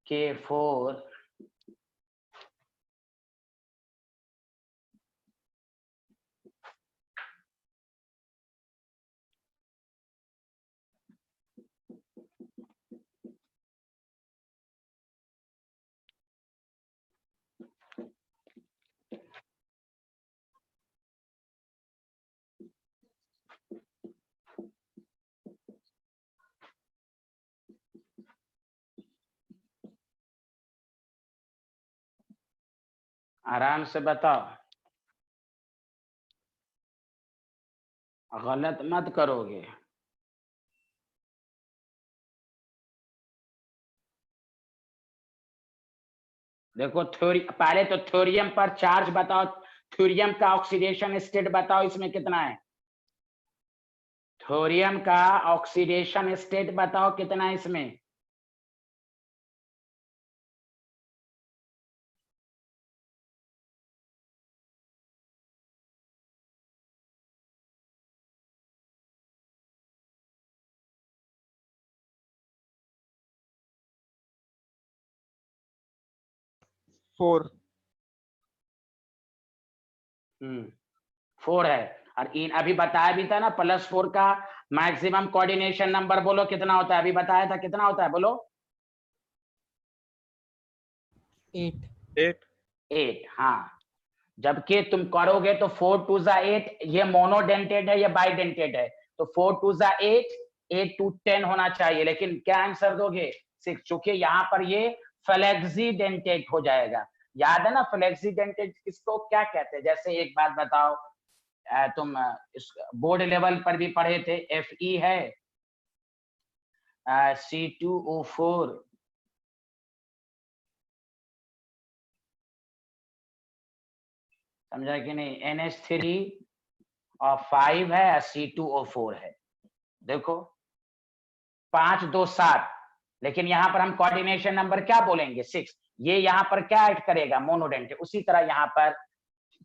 K4 आराम से बताओ, गलत मत करोगे। देखो थ्योरी, पहले तो थोरियम पर चार्ज बताओ, थोरियम का ऑक्सीडेशन स्टेट बताओ, इसमें कितना है? थोरियम का ऑक्सीडेशन स्टेट बताओ कितना है इसमें? फोर। 4 है। और इन अभी बताया भी था ना, +4 का मैक्सिमम कोऑर्डिनेशन नंबर बोलो कितना होता है? अभी बताया था, कितना होता है बोलो? 8। हाँ, जबकि तुम करोगे तो 4 2 8, ये मोनोडेंटेड है या बाइडेंटेड है, तो 4 2 8, 8 2 10 होना चाहिए, लेकिन क्या आंसर दोगे? 6, चूंकि यहाँ पर ये फ्लेक्सीडेंटेड हो जाएगा। याद है ना फ्लेक्सीडेंटेड किसको क्या कहते हैं? जैसे एक बात बताओ, तुम इस बोर्ड लेवल पर भी पढ़े थे, Fe है, C2O4, समझा कि नहीं? NH3 और 5 है और C2O4 है। देखो 5 2 7, लेकिन यहाँ पर हम कोऑर्डिनेशन नंबर क्या बोलेंगे? 6। ये यहाँ पर क्या ऐड करेगा, मोनोडेंटेट। उसी तरह यहाँ पर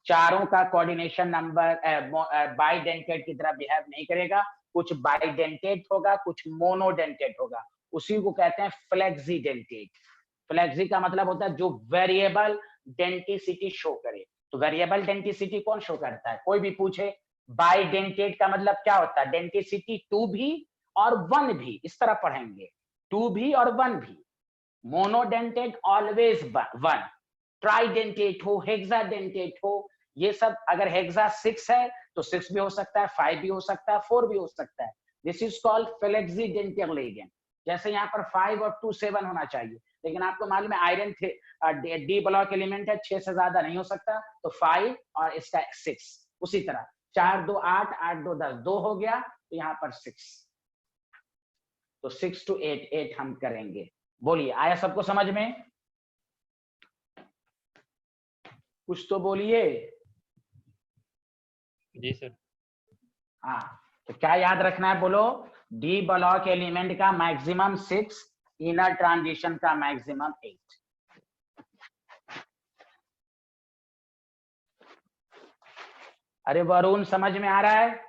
चारों का कोऑर्डिनेशन नंबर बाइडेंटेट की तरह बिहेव नहीं करेगा, कुछ बाइडेंटेट होगा, कुछ मोनोडेंटेट होगा, उसी को कहते हैं फ्लेक्सीडेंटेट। फ्लेक्सी का मतलब होता है जो वेरिएबल डेंटिसिटी शो करे। तो वेरिएबल डेंटिसिटी कौन शो करता है, कोई भी पूछे। बाइडेंटेट का मतलब क्या होता है, डेंटिसिटी 2 भी और 1 भी, इस तरह पढ़ेंगे, 2 भी और 1 भी। मोनोडेंटेट ऑलवेज 1, ट्राइडेंटेट हो, हेक्साडेंटेट हो, ये सब। अगर हेक्सा 6 है तो 6 भी हो सकता है, 5 भी हो सकता है, 4 भी हो सकता है। This is called flexidentate ligand. जैसे यहाँ पर 5 और 2 7 होना चाहिए, लेकिन आपको मालूम है आयरन डी ब्लॉक एलिमेंट है, 6 से ज्यादा नहीं हो सकता, तो 5 और इसका 6। उसी तरह 4 2 8, 8 2 10, 2 हो गया, तो यहाँ पर 6, तो 6 to 8, 8 हम करेंगे। बोलिए, आया सबको समझ में? कुछ तो बोलिए। जी सर। हाँ, तो क्या याद रखना है, बोलो। डी ब्लॉक एलिमेंट का मैक्सिमम 6, इनर ट्रांजिशन का मैक्सिमम 8। अरे वरुण, समझ में आ रहा है?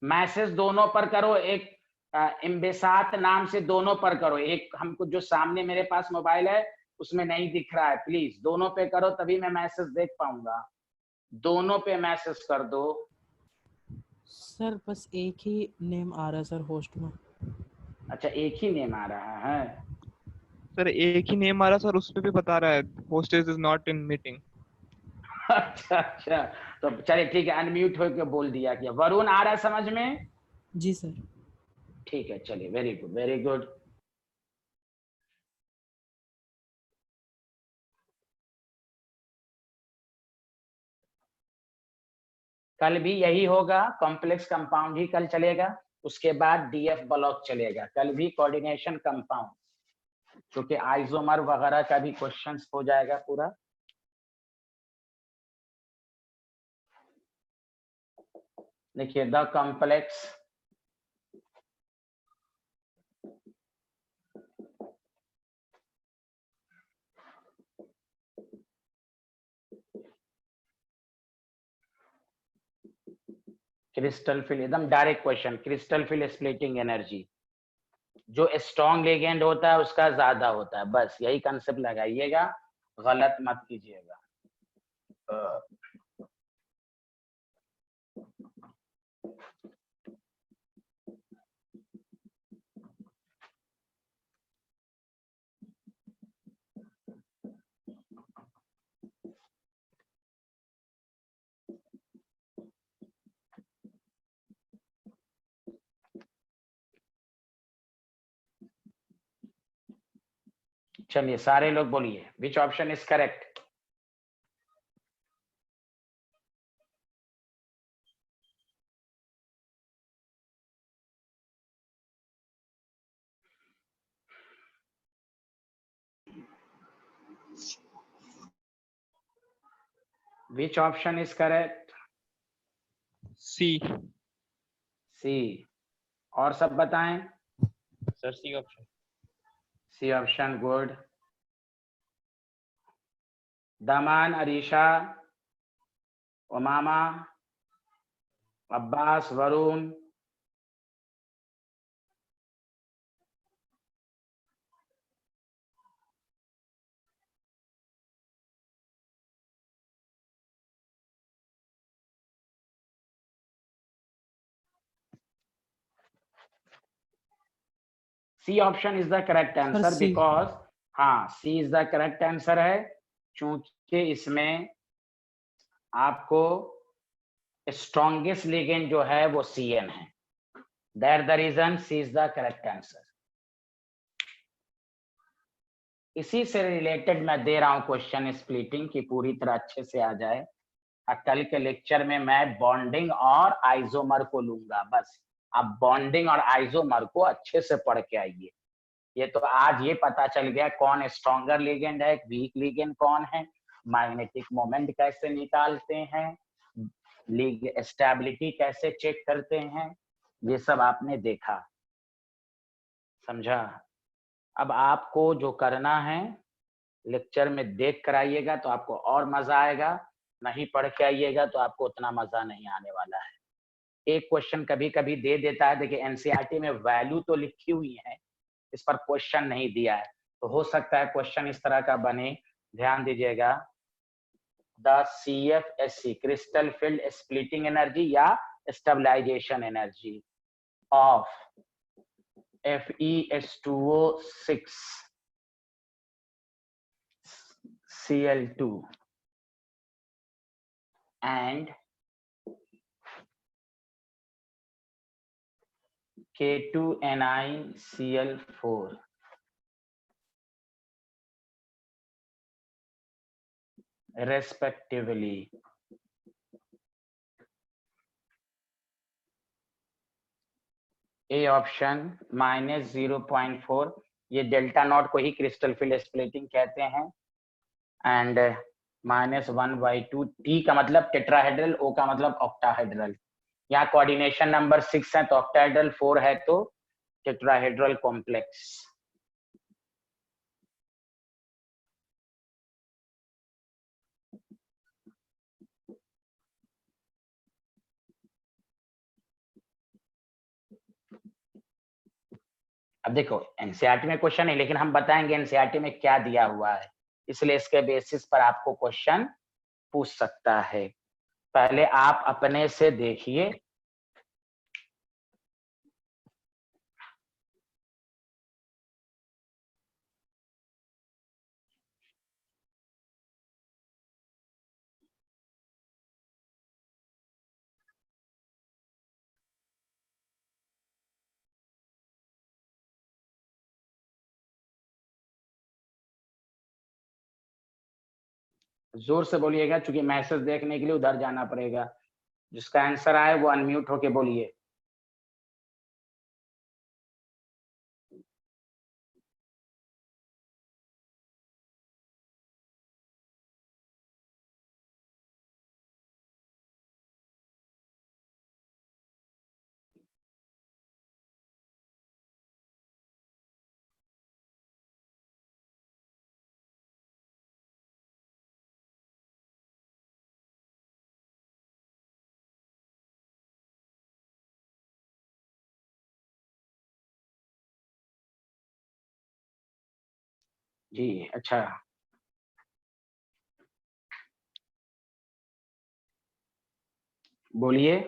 मैसेज दोनों पर करो, एक इम्बेसात नाम से दोनों पर करो। एक हमको जो सामने मेरे पास मोबाइल है उसमें नहीं दिख रहा है, प्लीज दोनों पे करो, तभी मैं मैसेज देख पाऊंगा। दोनों पे मैसेज कर दो। सर बस एक ही नेम आ रहा है सर होस्ट में। अच्छा, एक ही नेम आ रहा है। सर एक ही नेम आ रहा सर, उस पे भी बता रहा है hostess is not in meeting. अच्छा अच्छा, तो चलिए ठीक है, अनम्यूट होकर बोल दिया कि वरुण आ रहा है समझ में? जी सर। ठीक है, चलिए, वेरी गुड वेरी गुड। कल भी यही होगा, कॉम्प्लेक्स कंपाउंड ही कल चलेगा, उसके बाद डीएफ ब्लॉक चलेगा। कल भी कोऑर्डिनेशन कंपाउंड, क्योंकि आइसोमर वगैरह का भी क्वेश्चंस हो जाएगा पूरा। देखिए, द कॉम्प्लेक्स क्रिस्टल फिल, एकदम direct question, crystal field splitting energy, जो स्ट्रॉन्ग लिगेंड होता है उसका ज्यादा होता है, बस यही कंसेप्ट लगाइएगा, गलत मत कीजिएगा। चलिए सारे लोग बोलिए, which option is correct? Which option is correct? C. C. और सब बताएं। Sir C option. C option, good. Daman, Arisha, Umama, Abbas, Varun, C option is the correct answer, C। Because, हाँ, C is the correct answer है, क्योंकि इसमें आपको स्ट्रॉन्गेस्ट लिगेंड जो है वो CN है। That the reason C is the correct answer. इसी से रिलेटेड मैं दे रहा हूं क्वेश्चन स्प्लिटिंग की पूरी तरह अच्छे से आ जाए। कल के लेक्चर में मैं बॉन्डिंग और आइसोमर को लूंगा, बस आप बॉन्डिंग और आइसोमर को अच्छे से पढ़ के आइए। ये तो आज ये पता चल गया कौन स्ट्रॉन्गर लिगेंड है, वीक लिगेंड कौन है, मैग्नेटिक मोमेंट कैसे निकालते हैं, स्टेबिलिटी कैसे चेक करते हैं, ये सब आपने देखा। समझा? अब आपको जो करना है लेक्चर में देख कर आइएगा तो आपको और मजा आएगा, नहीं पढ़ के आइएगा तो आपको उतना मजा नहीं आने वाला है। एक क्वेश्चन कभी कभी दे देता है, देखिए एनसीईआरटी में वैल्यू तो लिखी हुई है, इस पर क्वेश्चन नहीं दिया है, तो हो सकता है क्वेश्चन इस तरह का बने। ध्यान दीजिएगा, the CFSE crystal field splitting एनर्जी या stabilisation energy of FeS2O6 Cl2 and K2NiCl4 respectively. A option -0.4, ये डेल्टा नॉट को ही क्रिस्टल फील्ड स्प्लिटिंग कहते हैं, एंड -1/2, टी का मतलब टेट्राहेड्रल, ओ का मतलब ऑक्टाहेड्रल। यहाँ कोऑर्डिनेशन नंबर 6 है तो ऑक्टाहेड्रल, 4 है तो टेट्राहेड्रल कॉम्प्लेक्स। अब देखो एनसीईआरटी में क्वेश्चन है, लेकिन हम बताएंगे एनसीईआरटी में क्या दिया हुआ है, इसलिए इसके बेसिस पर आपको क्वेश्चन पूछ सकता है। पहले आप अपने से देखिए, जोर से बोलिएगा क्योंकि मैसेज देखने के लिए उधर जाना पड़ेगा। जिसका आंसर आए वो अनम्यूट होके बोलिए। जी अच्छा, बोलिए।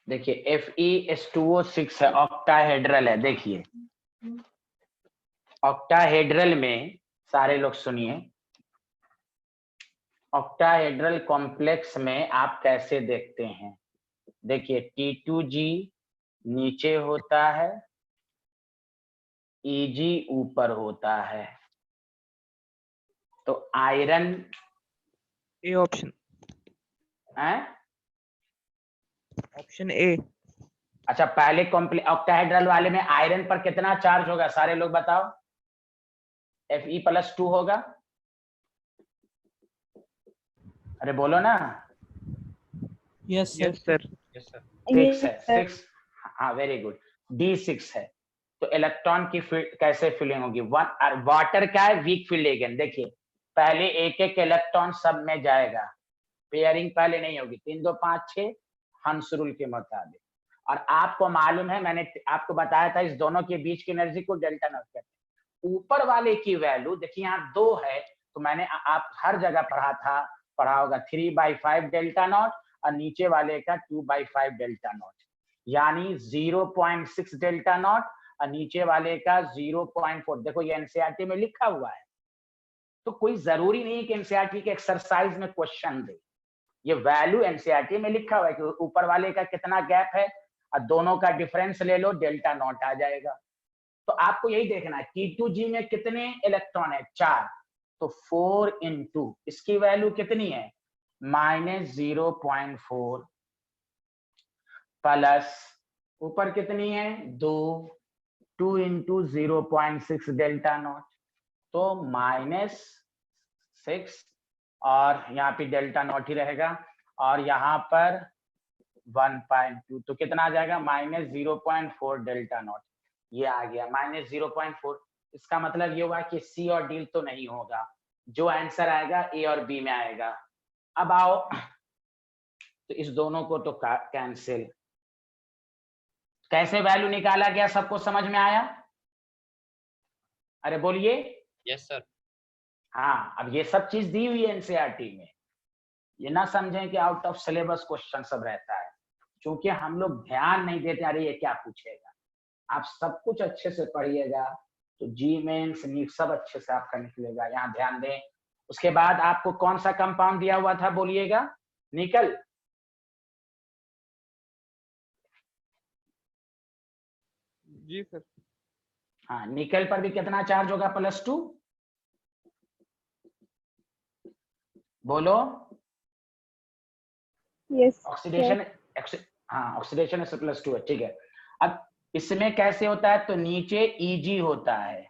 देखिए FeS2O6 है, ऑक्टाहेड्रल है। देखिए ऑक्टाहेड्रल में, सारे लोग सुनिए, ऑक्टाहेड्रल कॉम्प्लेक्स में आप कैसे देखते हैं। देखिए T2G नीचे होता है, Eg ऊपर होता है, तो आयरन ए ऑप्शन, है। Option A. अच्छा पहले ऑक्टाहेड्रल वाले में आयरन पर कितना चार्ज होगा, सारे लोग बताओ। Fe+2 होगा, अरे बोलो ना। Yes yes sir. Sir. Yes sir. 6 है, 6, हाँ वेरी गुड। D6 है, तो इलेक्ट्रॉन की कैसे फिलिंग होगी। वाटर क्या है, वीक फील्ड एजेंट। देखिए पहले एक एक इलेक्ट्रॉन सब में जाएगा, पेयरिंग पहले नहीं होगी, 3 2 5 6 हंस रूल के मुताबिक। और आपको मालूम है, मैंने आपको बताया था इस दोनों के बीच की एनर्जी को डेल्टा नॉट कहते हैं। ऊपर वाले की वैल्यू देखिए, यहाँ 2 है तो मैंने आप हर जगह पढ़ा होगा 3/5 डेल्टा नॉट, और नीचे वाले का 2/5 डेल्टा नॉट, यानी 0.6 डेल्टा नॉट, और नीचे वाले का 0.4। देखो ये एनसीईआरटी में लिखा हुआ है, तो कोई जरूरी नहीं है कि एनसीईआरटी के एक्सरसाइज में क्वेश्चन दे। ये वैल्यू एनसीईआरटी में लिखा हुआ है कि ऊपर वाले का कितना गैप है, और दोनों का डिफरेंस ले लो, डेल्टा नॉट आ जाएगा। तो आपको यही देखना है T2G में कितने इलेक्ट्रॉन है, 4, तो 4 into इसकी वैल्यू कितनी है, -0.4, प्लस ऊपर कितनी है, 2 into 0.6 डेल्टा नॉट, तो -6 और यहाँ पे डेल्टा नॉट ही रहेगा, और यहाँ पर 1.2, तो कितना आ जाएगा -0.4 डेल्टा नॉट, ये आ गया -0.4। इसका मतलब ये हुआ कि सी और डी तो नहीं होगा, जो आंसर आएगा ए और बी में आएगा। अब आओ, तो इस दोनों को तो कैंसिल, कैसे वैल्यू निकाला गया सबको समझ में आया? अरे बोलिए। Yes sir. हाँ, अब ये सब चीज दी हुई है एनसीईआरटी में, ये ना समझें कि आउट ऑफ सिलेबस क्वेश्चन सब रहता है, क्योंकि हम लोग ध्यान नहीं देते, अरे ये क्या पूछेगा। आप सब कुछ अच्छे से पढ़िएगा तो जी मेंस नीट सब अच्छे से आपका निकलेगा, यहाँ ध्यान दें। उसके बाद आपको कौन सा कंपाउंड दिया हुआ था बोलिएगा? निकल। जी सर। हाँ, निकल पर भी कितना चार्ज होगा? +2। बोलो। यस ऑक्सीडेशन, हाँ ऑक्सीडेशन से +2 है, ठीक है। अब इसमें कैसे होता है, तो नीचे Eg होता है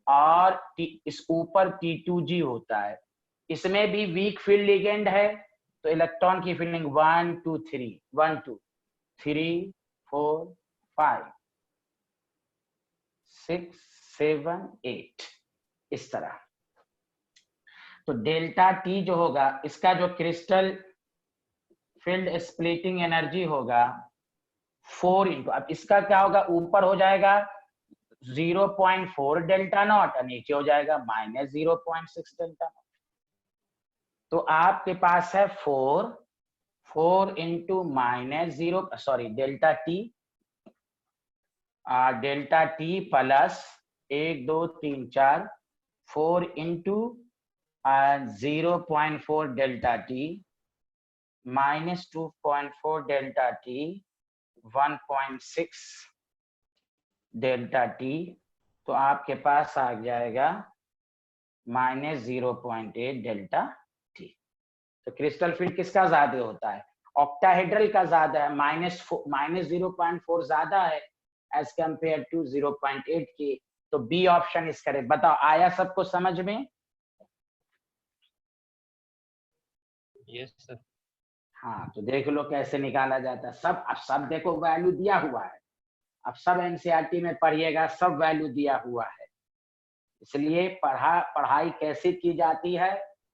और इस ऊपर T2G होता है। इसमें भी वीक फील्ड लिगेंड है, तो इलेक्ट्रॉन की फील्डिंग 1 2 3 1 2 3 4 5 6 7 8 इस तरह। तो डेल्टा टी जो होगा, इसका जो क्रिस्टल फील्ड स्प्लिटिंग एनर्जी होगा 4 इंटू, अब इसका क्या होगा, ऊपर हो जाएगा 0.4 डेल्टा नॉट और नीचे हो जाएगा -0.6 डेल्टा नॉट। तो आपके पास है 4 into -0, sorry delta T plus 1 2 3 4, 4 into 0.4 delta T -2.4 delta T 1.6 delta T, तो आपके पास आ जाएगा -0.8 डेल्टा टी। तो क्रिस्टल फील्ड किसका ज्यादा होता है? ऑक्टाहेड्रल का ज्यादा है, -0.4 ज्यादा है एज कंपेयर टू 0.8 की। तो बी ऑप्शन इस करेक्ट। बताओ, आया सबको समझ में? Yes sir. हाँ, तो देख लो कैसे निकाला जाता है सब। अब सब देखो वैल्यू दिया हुआ है, अब सब एनसीईआरटी में पढ़िएगा, सब वैल्यू दिया हुआ है। इसलिए पढ़ाई कैसे की जाती है,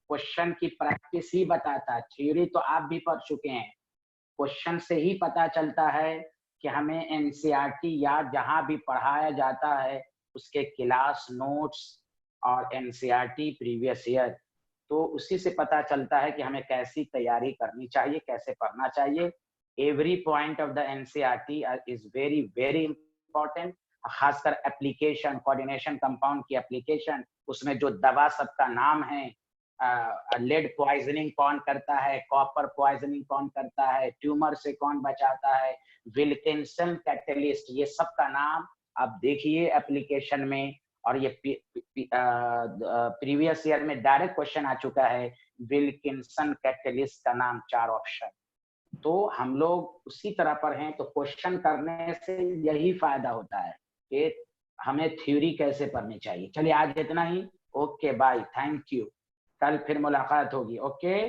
क्वेश्चन की प्रैक्टिस ही बताता है। थ्योरी तो आप भी पढ़ चुके हैं, क्वेश्चन से ही पता चलता है कि हमें एनसीईआरटी या जहां भी पढ़ाया जाता है उसके क्लास नोट्स और एनसीईआरटी प्रीवियस ईयर, तो उसी से पता चलता है कि हमें कैसी तैयारी करनी चाहिए, कैसे पढ़ना चाहिए। Every point of the NCERT is very very important, खासकर एप्लीकेशन, कोऑर्डिनेशन कंपाउंड की एप्लीकेशन, उसमें जो दवा सबका नाम है, लेड पॉइजनिंग कौन करता है, कॉपर पॉइजनिंग कौन करता है, ट्यूमर से कौन बचाता है, विल्किंसन कैटलिस्ट, ये सब का नाम आप देखिए एप्लीकेशन में। और ये प्रीवियस ईयर में डायरेक्ट क्वेश्चन आ चुका है, विल्किंसन कैटलिस्ट का नाम 4 ऑप्शन। तो हम लोग उसी तरह पर हैं, तो क्वेश्चन करने से यही फायदा होता है कि हमें थ्योरी कैसे पढ़नी चाहिए। चलिए आज इतना ही, ओके बाय, थैंक यू, कल फिर मुलाकात होगी। ओके,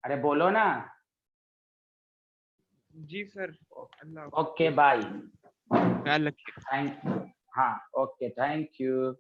अरे बोलो ना। जी सर। अल्लाह। ओके बाय, ख्याल रखिए। थैंक, हाँ ओके, थैंक यू।